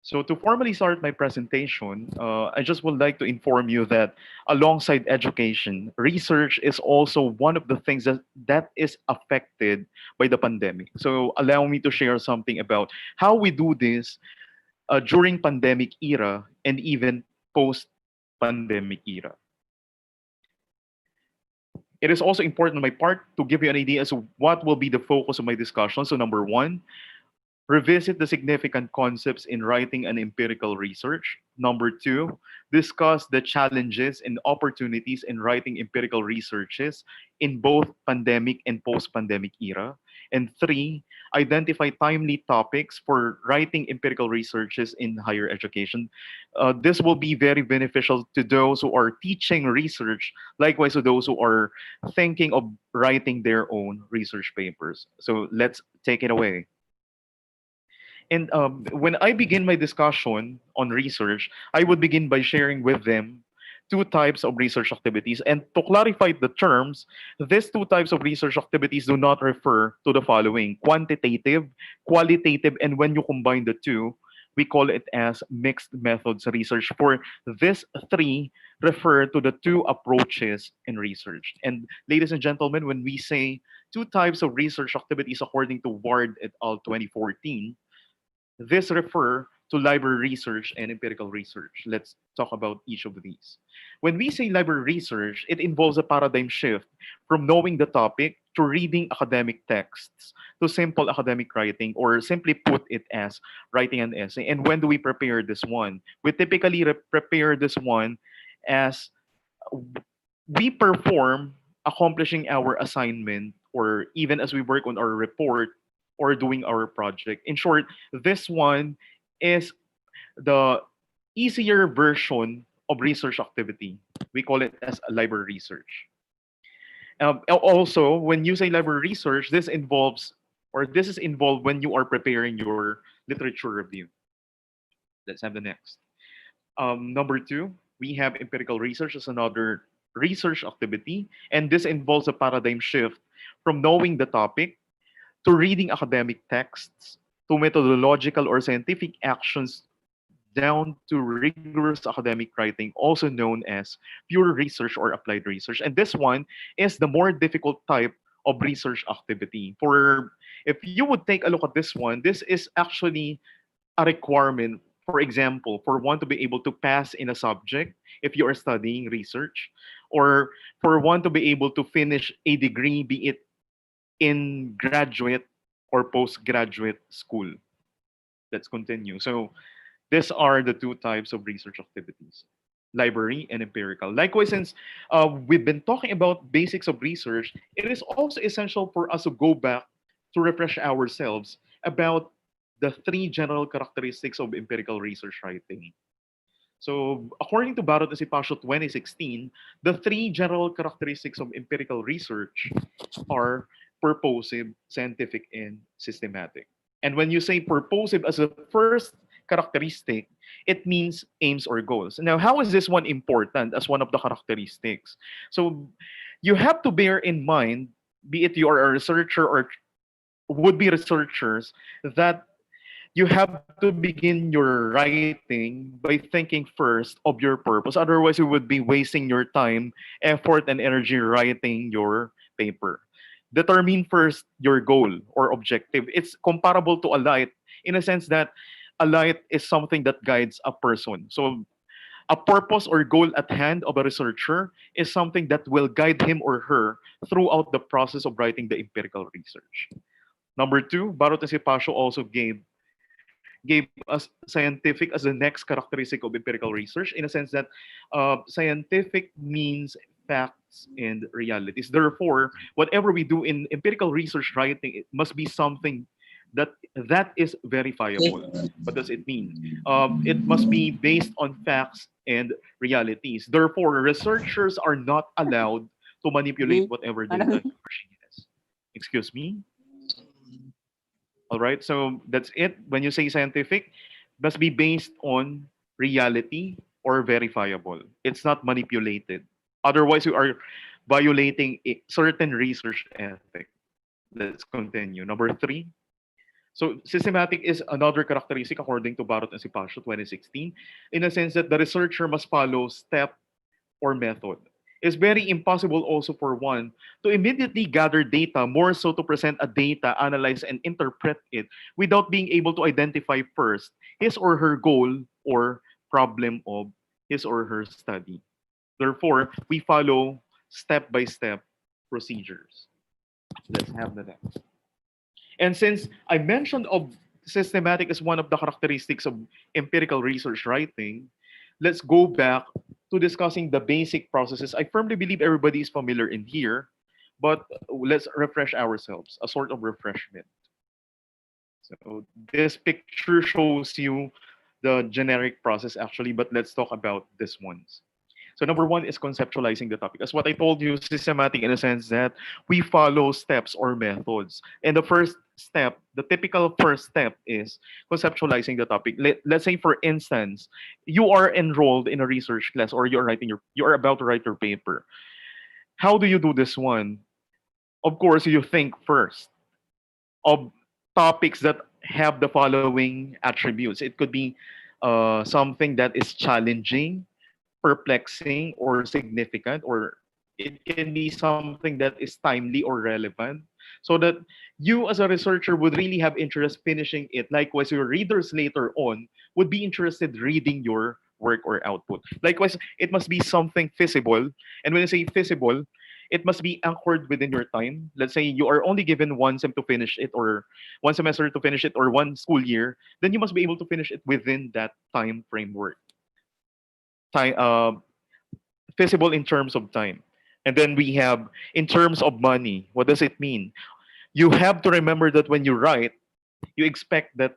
So to formally start my presentation, I just would like to inform you that alongside education, research is also one of the things that is affected by the pandemic. So allow me to share something about how we do this during pandemic era and even post-pandemic era. It is also important on my part to give you an idea as to what will be the focus of my discussion. So number one, revisit the significant concepts in writing and empirical research. Number two, discuss the challenges and opportunities in writing empirical researches in both pandemic and post-pandemic era. And three, identify timely topics for writing empirical researches in higher education. This will be very beneficial to those who are teaching research, likewise to those who are thinking of writing their own research papers. So let's take it away. And when I begin my discussion on research, I would begin by sharing with them two types of research activities. And to clarify the terms, these two types of research activities do not refer to the following: quantitative, qualitative, and when you combine the two, we call it as mixed methods research. For these three refer to the two approaches in research. And ladies and gentlemen, when we say two types of research activities according to Ward et al. 2014, this refer to library research and empirical research. Let's talk about each of these. When we say library research, it involves a paradigm shift from knowing the topic to reading academic texts to simple academic writing, or simply put it as writing an essay. And when do we prepare this one? We typically prepare this one as we perform accomplishing our assignment, or even as we work on our report or doing our project. In short, this one is the easier version of research activity. We call it as a library research. Also, when you say library research, this is involved when you are preparing your literature review. Let's have the next. Number two, we have empirical research as another research activity, and this involves a paradigm shift from knowing the topic to reading academic texts to methodological or scientific actions down to rigorous academic writing, also known as pure research or applied research. And this one is the more difficult type of research activity. For if you would take a look at this one, this is actually a requirement, for example, for one to be able to pass in a subject if you are studying research, or for one to be able to finish a degree, be it in graduate or postgraduate school. Let's continue. So these are the two types of research activities, library and empirical. Likewise, since we've been talking about basics of research, it is also essential for us to go back to refresh ourselves about the three general characteristics of empirical research writing. So, according to Barot and Sipasho 2016, the three general characteristics of empirical research are purposive, scientific, and systematic. And when you say purposive as a first characteristic, it means aims or goals. Now, how is this one important as one of the characteristics? So, you have to bear in mind, be it you are a researcher or would be researchers, that you have to begin your writing by thinking first of your purpose. Otherwise, you would be wasting your time, effort, and energy writing your paper. Determine first your goal or objective. It's comparable to a light in a sense that a light is something that guides a person. So, a purpose or goal at hand of a researcher is something that will guide him or her throughout the process of writing the empirical research. Number two, Barot and Sipasho also gave us scientific as the next characteristic of empirical research in a sense that scientific means facts and realities. Therefore, whatever we do in empirical research writing, it must be something that is verifiable. What does it mean? It must be based on facts and realities. Therefore, researchers are not allowed to manipulate whatever data he or she has. Excuse me? All right, so that's it. When you say scientific, must be based on reality or verifiable. It's not manipulated. Otherwise, you are violating a certain research ethic. Let's continue. Number three. So systematic is another characteristic according to Barot and Sipasho 2016, in a sense that the researcher must follow step or method. It's very impossible also for one to immediately gather data, more so to present a data, analyze, and interpret it without being able to identify first his or her goal or problem of his or her study. Therefore, we follow step-by-step procedures. Let's have the next. And since I mentioned of systematic as one of the characteristics of empirical research writing, let's go back to discussing the basic processes. I firmly believe everybody is familiar in here, but let's refresh ourselves, a sort of refreshment. So this picture shows you the generic process actually, but let's talk about this ones. So number one is conceptualizing the topic. As what I told you, systematic in a sense that we follow steps or methods. And the first step, the typical first step is conceptualizing the topic. Let's say, for instance, you are enrolled in a research class or you are about to write your paper. How do you do this one? Of course, you think first of topics that have the following attributes. It could be something that is challenging, perplexing, or significant, or it can be something that is timely or relevant, so that you as a researcher would really have interest finishing it. Likewise, your readers later on would be interested reading your work or output. Likewise, it must be something feasible. And when I say feasible, it must be anchored within your time. Let's say you are only given one sem to finish it, or one semester to finish it, or one school year, then you must be able to finish it within that time framework. Time, feasible in terms of time. And then we have in terms of money. What does it mean? You have to remember that when you write, you expect that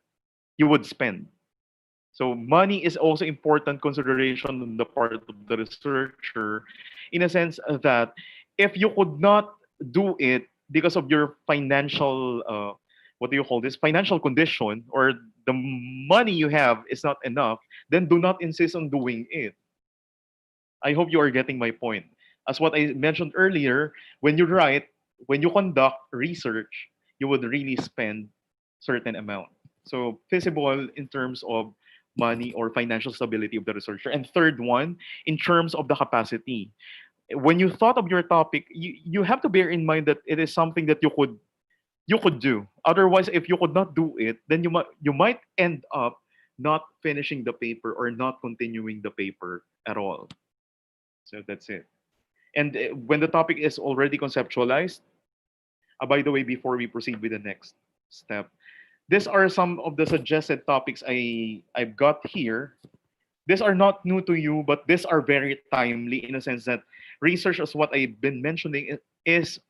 you would spend. So money is also important consideration on the part of the researcher, in a sense that if you could not do it because of your financial what do you call this, financial condition, or the money you have is not enough, then do not insist on doing it. I hope you are getting my point. As what I mentioned earlier, when you write, when you conduct research, you would really spend certain amount. So feasible in terms of money or financial stability of the researcher. And third one, in terms of the capacity. When you thought of your topic, you have to bear in mind that it is something that you could do. Otherwise, if you could not do it, then you might end up not finishing the paper or not continuing the paper at all. So that's it. And when the topic is already conceptualized, by the way, before we proceed with the next step, these are some of the suggested topics I've got here. These are not new to you, but these are very timely in a sense that research, as what I've been mentioning, is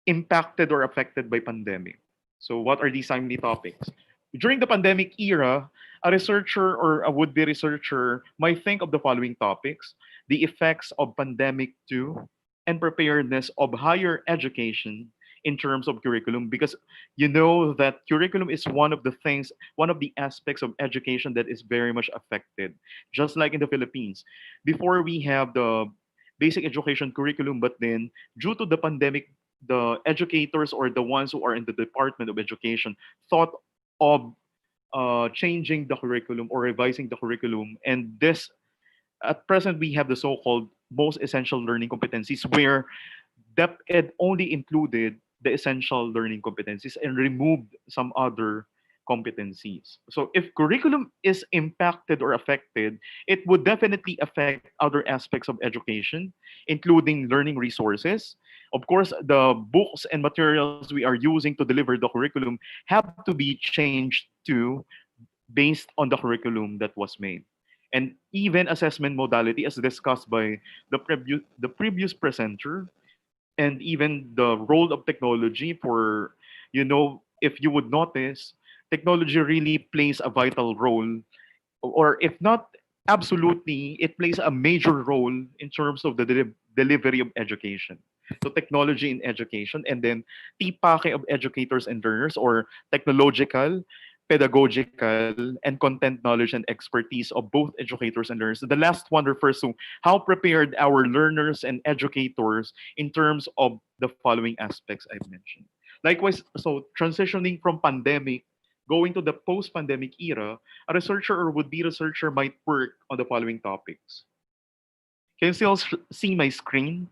impacted or affected by pandemic. So what are these timely topics? During the pandemic era, a researcher or a would-be researcher might think of the following topics: the effects of pandemic to and preparedness of higher education in terms of curriculum, because you know that curriculum is one of the things, one of the aspects of education that is very much affected, just like in the Philippines. Before we have the basic education curriculum, but then due to the pandemic, the educators or the ones who are in the Department of Education thought of changing the curriculum or revising the curriculum. And this, at present, we have the so-called most essential learning competencies, where DepEd only included the essential learning competencies and removed some other competencies. So if curriculum is impacted or affected, it would definitely affect other aspects of education, including learning resources. Of course, the books and materials we are using to deliver the curriculum have to be changed to based on the curriculum that was made. And even assessment modality, as discussed by the previous presenter, and even the role of technology for, if you would notice, technology really plays a vital role, or if not absolutely, it plays a major role in terms of the delivery of education. So technology in education, and then tipake of educators and learners, or technological, pedagogical, and content knowledge and expertise of both educators and learners. The last one refers to how prepared our learners and educators in terms of the following aspects I've mentioned. Likewise, so transitioning from pandemic, going to the post-pandemic era, a researcher or would-be researcher might work on the following topics. Can you still see my screen?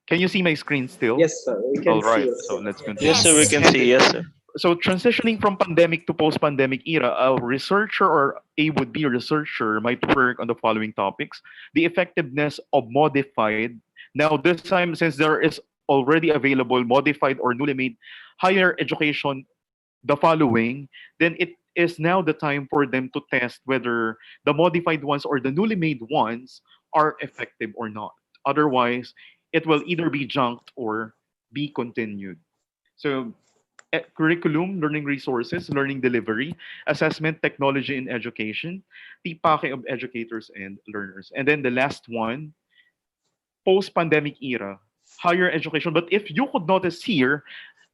Can you see my screen still? Yes, sir. We can All see right, it, so sir. let's Yes, continue. sir, we Yes. can And see. Yes, sir. so transitioning from pandemic to post-pandemic era, a researcher or a would-be researcher might work on the following topics: the effectiveness of modified. Now, this time, since there is already available modified or newly made higher education, the following, then it is now the time for them to test whether the modified ones or the newly made ones are effective or not. Otherwise, it will either be junked or be continued. So curriculum, learning resources, learning delivery, assessment, technology in education, tipake of educators and learners. And then the last one, post-pandemic era, higher education. But if you could notice here,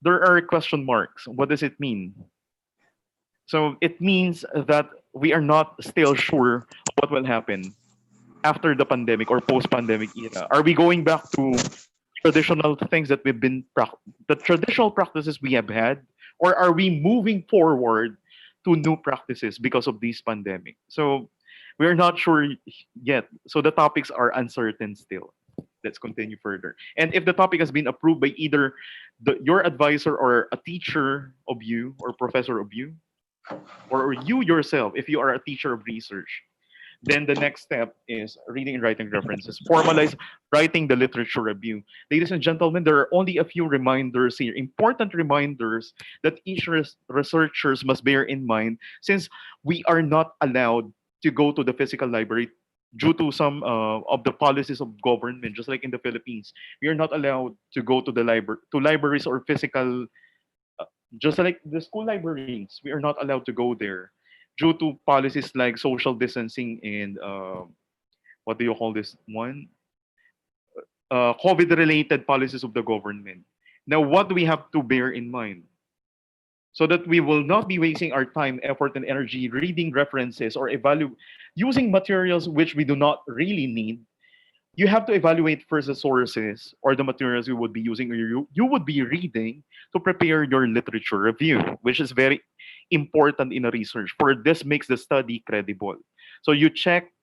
there are question marks. What does it mean? So it means that we are not still sure what will happen after the pandemic or post-pandemic era. Are we going back to traditional things that the traditional practices we have had, or are we moving forward to new practices because of this pandemic? So we are not sure yet. So the topics are uncertain still. Let's continue further. And if the topic has been approved by either your advisor or a teacher of you or professor of you, or you yourself, if you are a teacher of research, then the next step is reading and writing references. Formalize writing the literature review. Ladies and gentlemen, there are only a few reminders here, important reminders that each researchers must bear in mind, since we are not allowed to go to the physical library due to some of the policies of government, just like in the Philippines. We are not allowed to go to the libraries or physical, just like the school libraries. We are not allowed to go there due to policies like social distancing and what do you call this one? COVID-related policies of the government. Now, what do we have to bear in mind? So that we will not be wasting our time, effort, and energy reading references or using materials which we do not really need. You have to evaluate first the sources or the materials you would be using or you would be reading to prepare your literature review, which is very important in a research. For this makes the study credible. So you check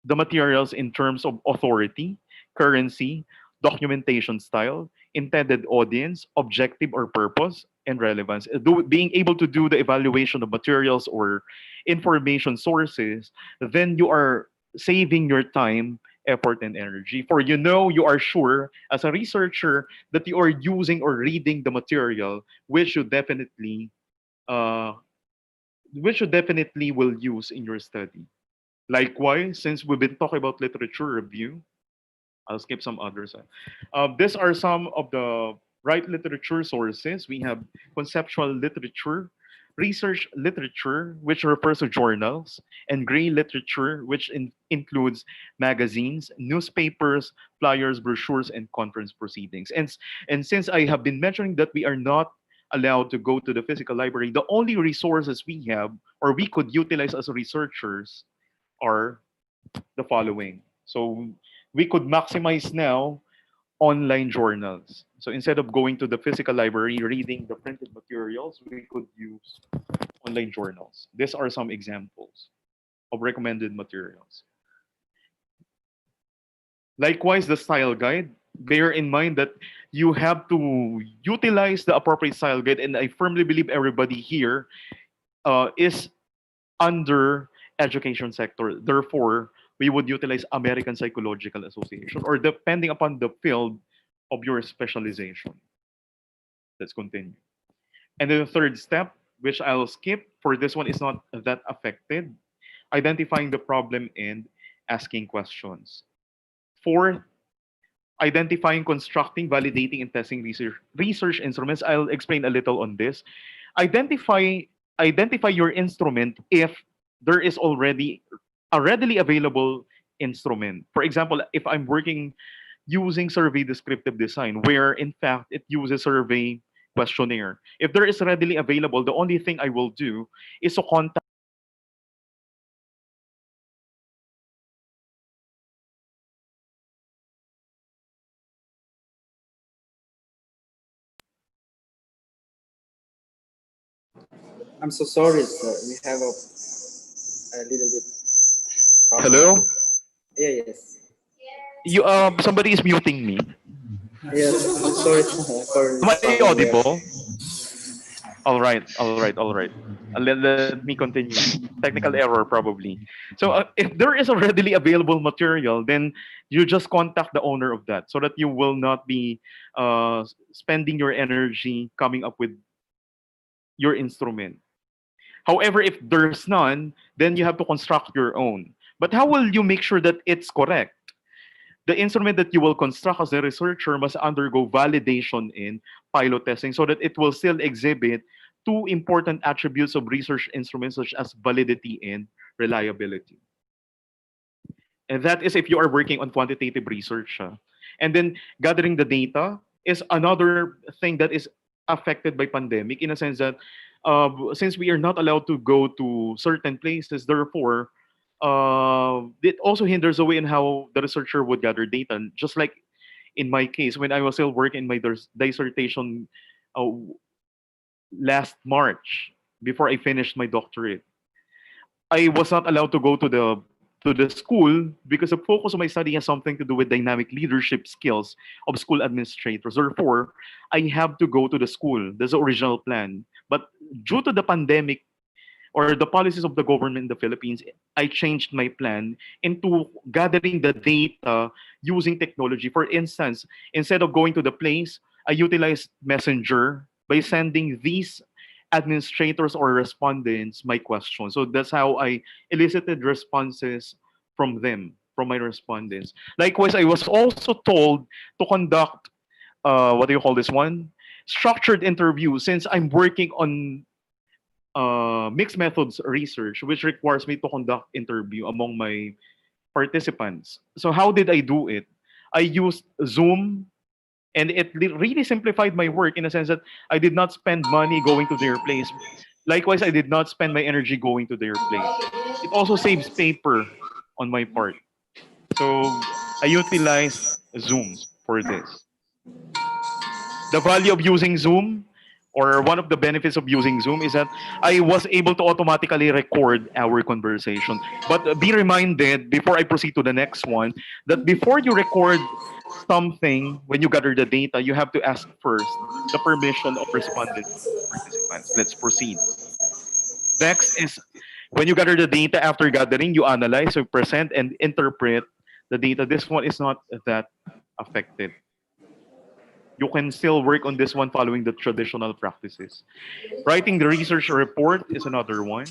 the materials in terms of authority, currency, documentation style, intended audience, objective or purpose, and relevance. Being able to do the evaluation of materials or information sources, then you are saving your time, effort, and energy. For you are sure as a researcher that you are using or reading the material uh, which you definitely will use in your study. Likewise, since we've been talking about literature review, I'll skip some others. These are some of the right literature sources. We have conceptual literature, research literature, which refers to journals, and gray literature, which includes magazines, newspapers, flyers, brochures, and conference proceedings. And since I have been mentioning that we are not allowed to go to the physical library, the only resources we have or we could utilize as researchers are the following. So we could maximize now online journals. So instead of going to the physical library, reading the printed materials, we could use online journals. These are some examples of recommended materials. Likewise, the style guide. Bear in mind that you have to utilize the appropriate style guide, and I firmly believe everybody here is under education sector. Therefore, we would utilize American Psychological Association or depending upon the field of your specialization. Let's continue. And then the third step, which I'll skip for this one, is not that affected. Identifying the problem and asking questions. Fourth, identifying, constructing, validating, and testing research instruments. I'll explain a little on this. Identify identify your instrument if there is already a readily available instrument. For example, if I'm working using survey descriptive design, where in fact it uses survey questionnaire. If there is readily available, the only thing I will do is to contact. I'm so sorry, sir. We have a little bit problem Hello? here. Yeah, yes. You somebody is muting me. Yes, sorry for Am this I problem here. audible? All right. Let me continue. Technical error probably. So if there is a readily available material, then you just contact the owner of that so that you will not be spending your energy coming up with your instrument. However, if there's none, then you have to construct your own. But how will you make sure that it's correct? The instrument that you will construct as a researcher must undergo validation in pilot testing so that it will still exhibit two important attributes of research instruments such as validity and reliability. And that is if you are working on quantitative research. And then gathering the data is another thing that is affected by pandemic in a sense that since we are not allowed to go to certain places, therefore, it also hinders the way in how the researcher would gather data. Just like in my case, when I was still working in my dissertation uh, last March, before I finished my doctorate, I was not allowed to go to the school because the focus of my study has something to do with dynamic leadership skills of school administrators. Therefore, I have to go to the school. That's the original plan. But due to the pandemic or the policies of the government in the Philippines, I changed my plan into gathering the data using technology. For instance, instead of going to the place, I utilized Messenger by sending these administrators or respondents my questions. So that's how I elicited responses from them, from my respondents. Likewise, I was also told to conduct what do you call this one? Structured interview since I'm working on mixed methods research, which requires me to conduct interview among my participants. So how did I do it? I used Zoom, and it really simplified my work in a sense that I did not spend money going to their place. Likewise, I did not spend my energy going to their place. It also saves paper on my part. So I utilized Zoom for this. The value of using Zoom, or one of the benefits of using Zoom, is that I was able to automatically record our conversation. But be reminded, before I proceed to the next one, that before you record something, when you gather the data, you have to ask first the permission of respondent participants. Let's proceed. Next is, when you gather the data after gathering, you analyze, you present, and interpret the data. This one is not that affected. You can still work on this one following the traditional practices. Writing the research report is another one.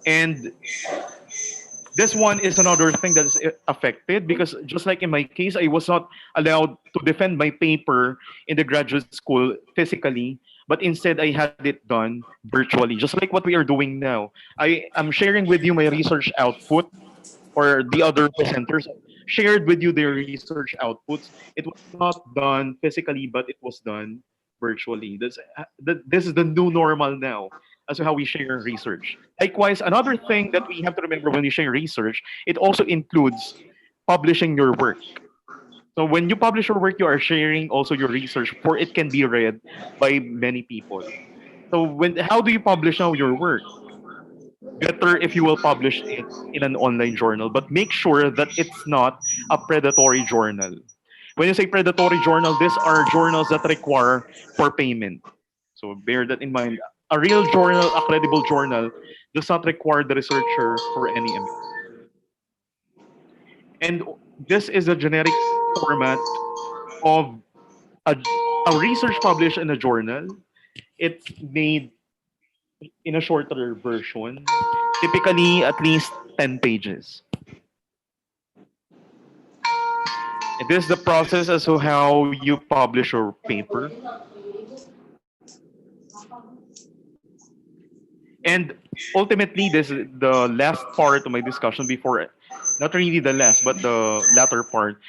And this one is another thing that is affected because just like in my case, I was not allowed to defend my paper in the graduate school physically, but instead I had it done virtually, just like what we are doing now. I am sharing with you my research output, or the other presenters shared with you their research outputs. It was not done physically, but it was done virtually. This is the new normal now as to how we share research. Likewise, another thing that we have to remember when we share research, it also includes publishing your work. So when you publish your work, you are sharing also your research for it can be read by many people. So how do you publish now your work? Better if you will publish it in an online journal, but make sure that it's not a predatory journal. When you say predatory journal, these are journals that require for payment. So bear that in mind. A real journal, a credible journal, does not require the researcher for any amount. And this is a generic format of a, a research published in a journal. It's made in a shorter version, typically at least 10 pages. And this is the process as to how you publish your paper. And ultimately, this is the last part of my discussion before, not really the last, but the latter part.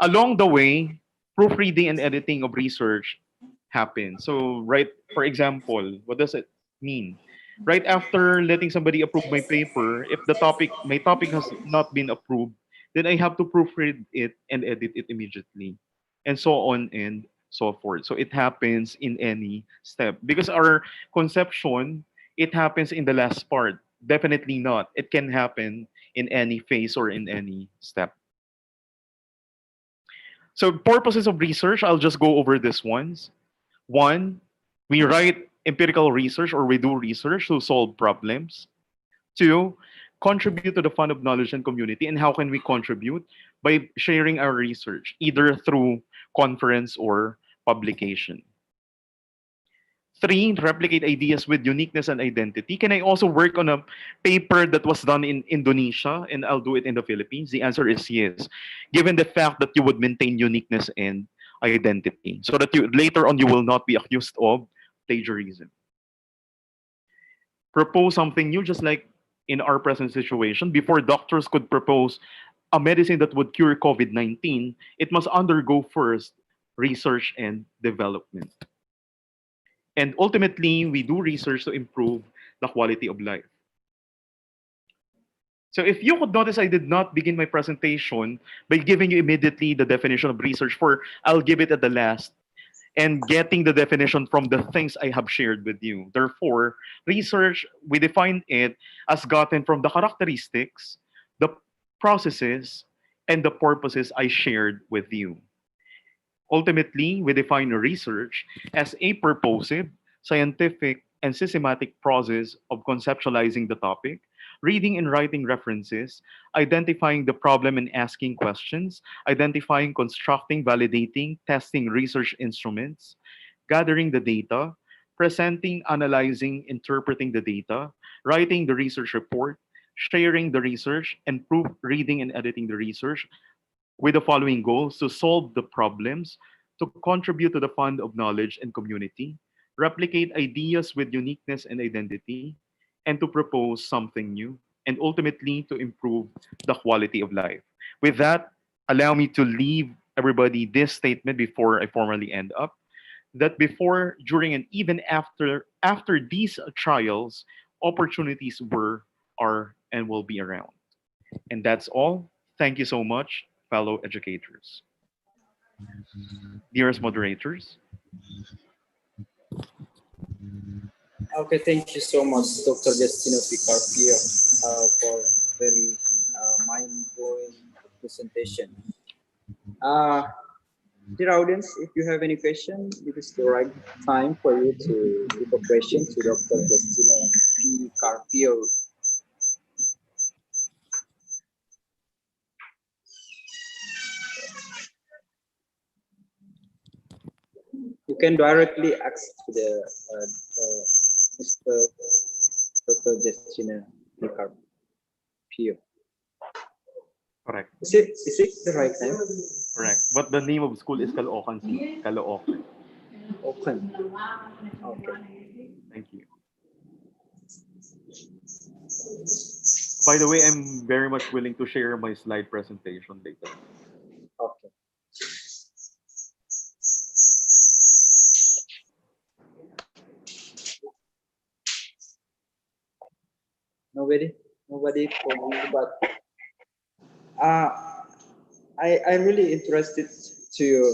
Along the way, proofreading and editing of research happen. So, right, for example, what does it mean? Right after letting somebody approve my paper, if my topic has not been approved, then I have to proofread it and edit it immediately, and so on and so forth. So it happens in any step because our conception, it happens in the last part. Definitely not. It can happen in any phase or in any step. So purposes of research, I'll just go over this ones. One, we write empirical research or we do research to solve problems. Two, contribute to the fund of knowledge and community. And how can we contribute? By sharing our research, either through conference or publication. Three, replicate ideas with uniqueness and identity. Can I also work on a paper that was done in Indonesia and I'll do it in the Philippines? The answer is yes, given the fact that you would maintain uniqueness and identity so that you later on you will not be accused of plagiarism. Propose something new, just like in our present situation. Before doctors could propose a medicine that would cure COVID-19, it must undergo first research and development. And ultimately, we do research to improve the quality of life. So if you could notice, I did not begin my presentation by giving you immediately the definition of research, for I'll give it at the last, and getting the definition from the things I have shared with you. Therefore, research, we define it as gotten from the characteristics, the processes, and the purposes I shared with you. Ultimately, we define research as a purposive, scientific, and systematic process of conceptualizing the topic, reading and writing references, identifying the problem and asking questions, identifying, constructing, validating, testing research instruments, gathering the data, presenting, analyzing, interpreting the data, writing the research report, sharing the research, and proofreading and editing the research, with the following goals: to solve the problems, to contribute to the fund of knowledge and community, replicate ideas with uniqueness and identity, and to propose something new. and ultimately to improve the quality of life. With that, allow me to leave everybody this statement before I formally end up, that before, during, and even after these trials, opportunities were, are, and will be around. And that's all. Thank you so much, fellow educators. Dearest moderators, Okay, thank you so much, Dr. Destino Picarpio, for very mind-blowing presentation. Uh, Dear audience, if you have any question, this is the right time for you to give a question to Dr. Destino P. Carpio. You can directly ask to the Mr. Dr. Destino P. Carpio. correct, Is it the right time? correct. But the name of school is Caloocan City. Caloocan. Open. Okay. Thank you. By the way, I'm very much willing to share my slide presentation later. Okay. Nobody, nobody for me, but uh, I'm really interested to your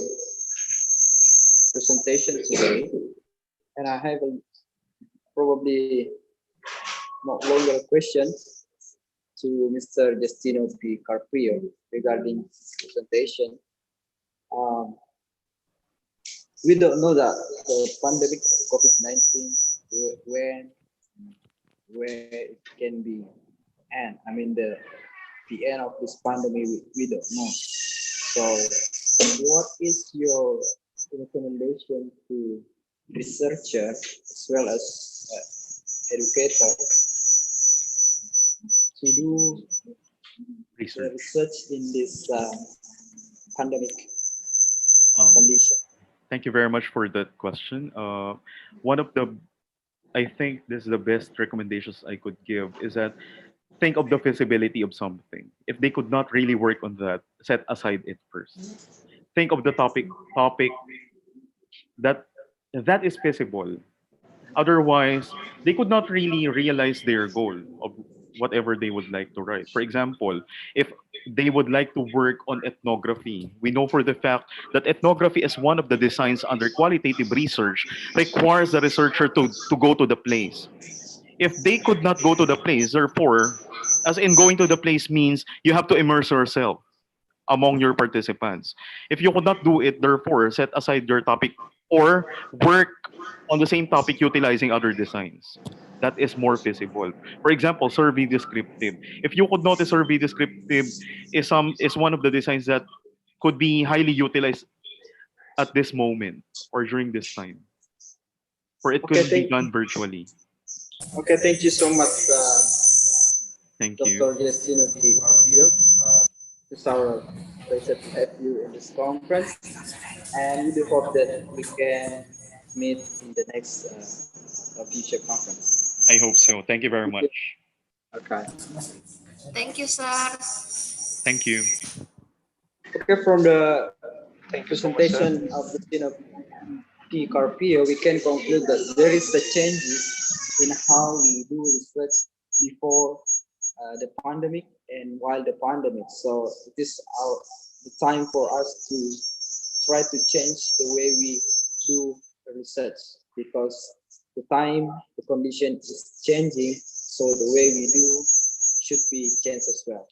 presentation today, and I have a probably more longer question to Mr. Destino P. Carpio regarding his presentation. Um, we don't know that the pandemic of COVID-19 when where it can be end. I mean the end of this pandemic we don't know. So what is your recommendation to researchers as well as educators to do the Research. research in this pandemic Um, condition? Thank you very much for that question. One of the, I think this is the best recommendations I could give is that think of the feasibility of something. If they could not really work on that, set aside it first. Think of the topic that that is feasible. Otherwise, they could not really realize their goal of whatever they would like to write. For example, if they would like to work on ethnography, we know for the fact that ethnography is one of the designs under qualitative research requires the researcher to go to the place. If they could not go to the place, therefore, as in going to the place means you have to immerse yourself among your participants. If you could not do it, therefore, set aside your topic or work on the same topic utilizing other designs. That is more feasible. For example, survey descriptive. If you could notice, survey descriptive is one of the designs that could be highly utilized at this moment or during this time, for it Okay, could be done virtually. thank you so much, Thank you. Dr. Destino P. Carpio. It's our pleasure to have you in this conference, and we do hope that we can meet in the next future conference. I hope so. Thank you very much. Okay. Thank you, sir. Thank you. Okay, from the Thank you so much, sir. presentation of the Destino P. Carpio, we can conclude that there is the changes in how we do research before the pandemic and while the pandemic. So it is the time for us to try to change the way we do the research because the time, the condition is changing. So the way we do should be changed as well.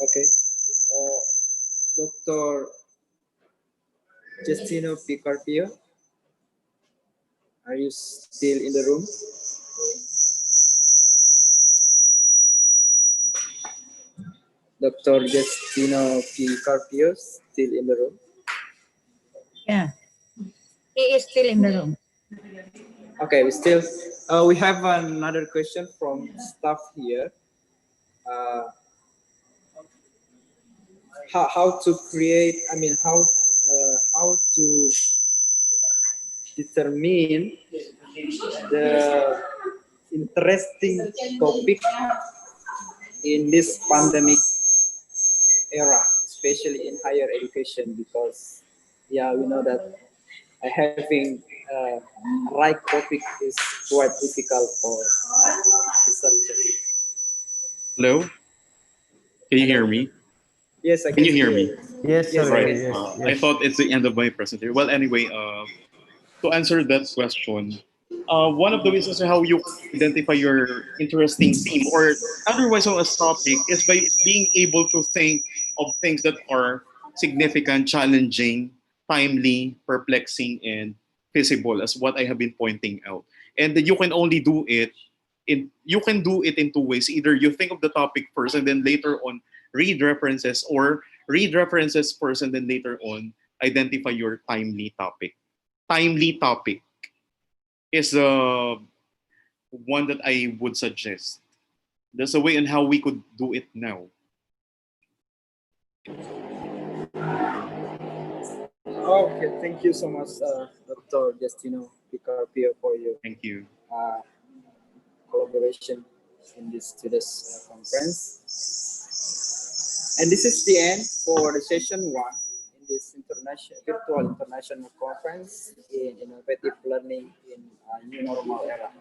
Okay. Dr. Justino Picarpio, are you still in the room? Dr. Justino P. Carpio still in the room? Yeah, he is still in the room. Okay, we have another question from staff here. How to create? I mean, how to determine the interesting topic in this pandemic era, especially in higher education, because yeah, we know that having right topic is quite difficult for researchers. Hello? Can you hear me? Yes, I Can you hear me? Yes, Yes, sir. Right. Yes, I yes. thought it's the end of my presentation. Well, anyway, to answer that question, one of the ways as to how you identify your interesting theme or otherwise on a topic is by being able to think of things that are significant, challenging, timely, perplexing, and feasible, as what I have been pointing out. And you can only do it in two ways. Either you think of the topic first and then later on read references, or read references first and then later on identify your timely topic. Timely topic is one that I would suggest. There's a way on how we could do it now. Okay, thank you so much, Dr. Justino Picarpio, for your Thank you. collaboration in today's conference. And this is the end for the session one in this virtual international conference in innovative learning in a new normal era.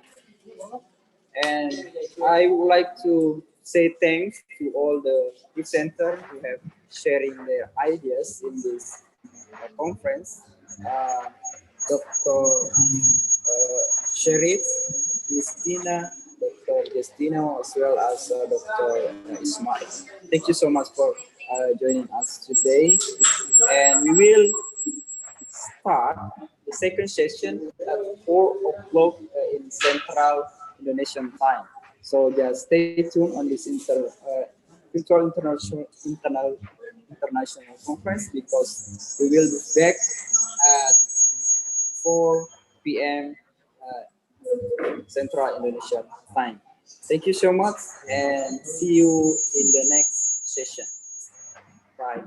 And I would like to say thanks to all the presenters who have sharing their ideas in this conference. Dr. Sharif, Ms. Tina, Dr. Justino, as well as Dr. Ismail. Thank you so much for joining us today. And we will start the second session at 4 o'clock in Central Indonesian time. So just stay tuned on this virtual international conference, because we will be back at 4 p.m. Central Indonesian time. Thank you so much and see you in the next session. Bye.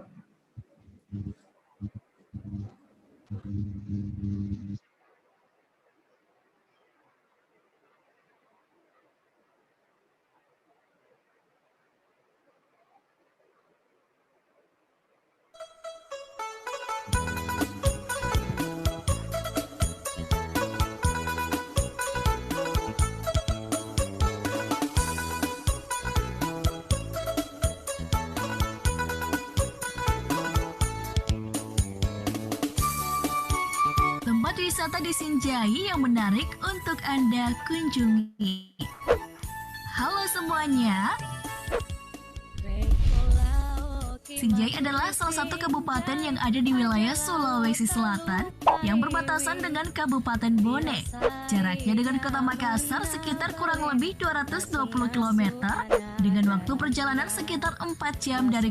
Tempat wisata di Sinjai yang menarik untuk Anda kunjungi. Halo semuanya. Sinjai adalah salah satu kabupaten yang ada di wilayah Sulawesi Selatan yang berbatasan dengan Kabupaten Bone. Jaraknya dengan kota Makassar sekitar kurang lebih 220 km dengan waktu perjalanan sekitar 4 jam dari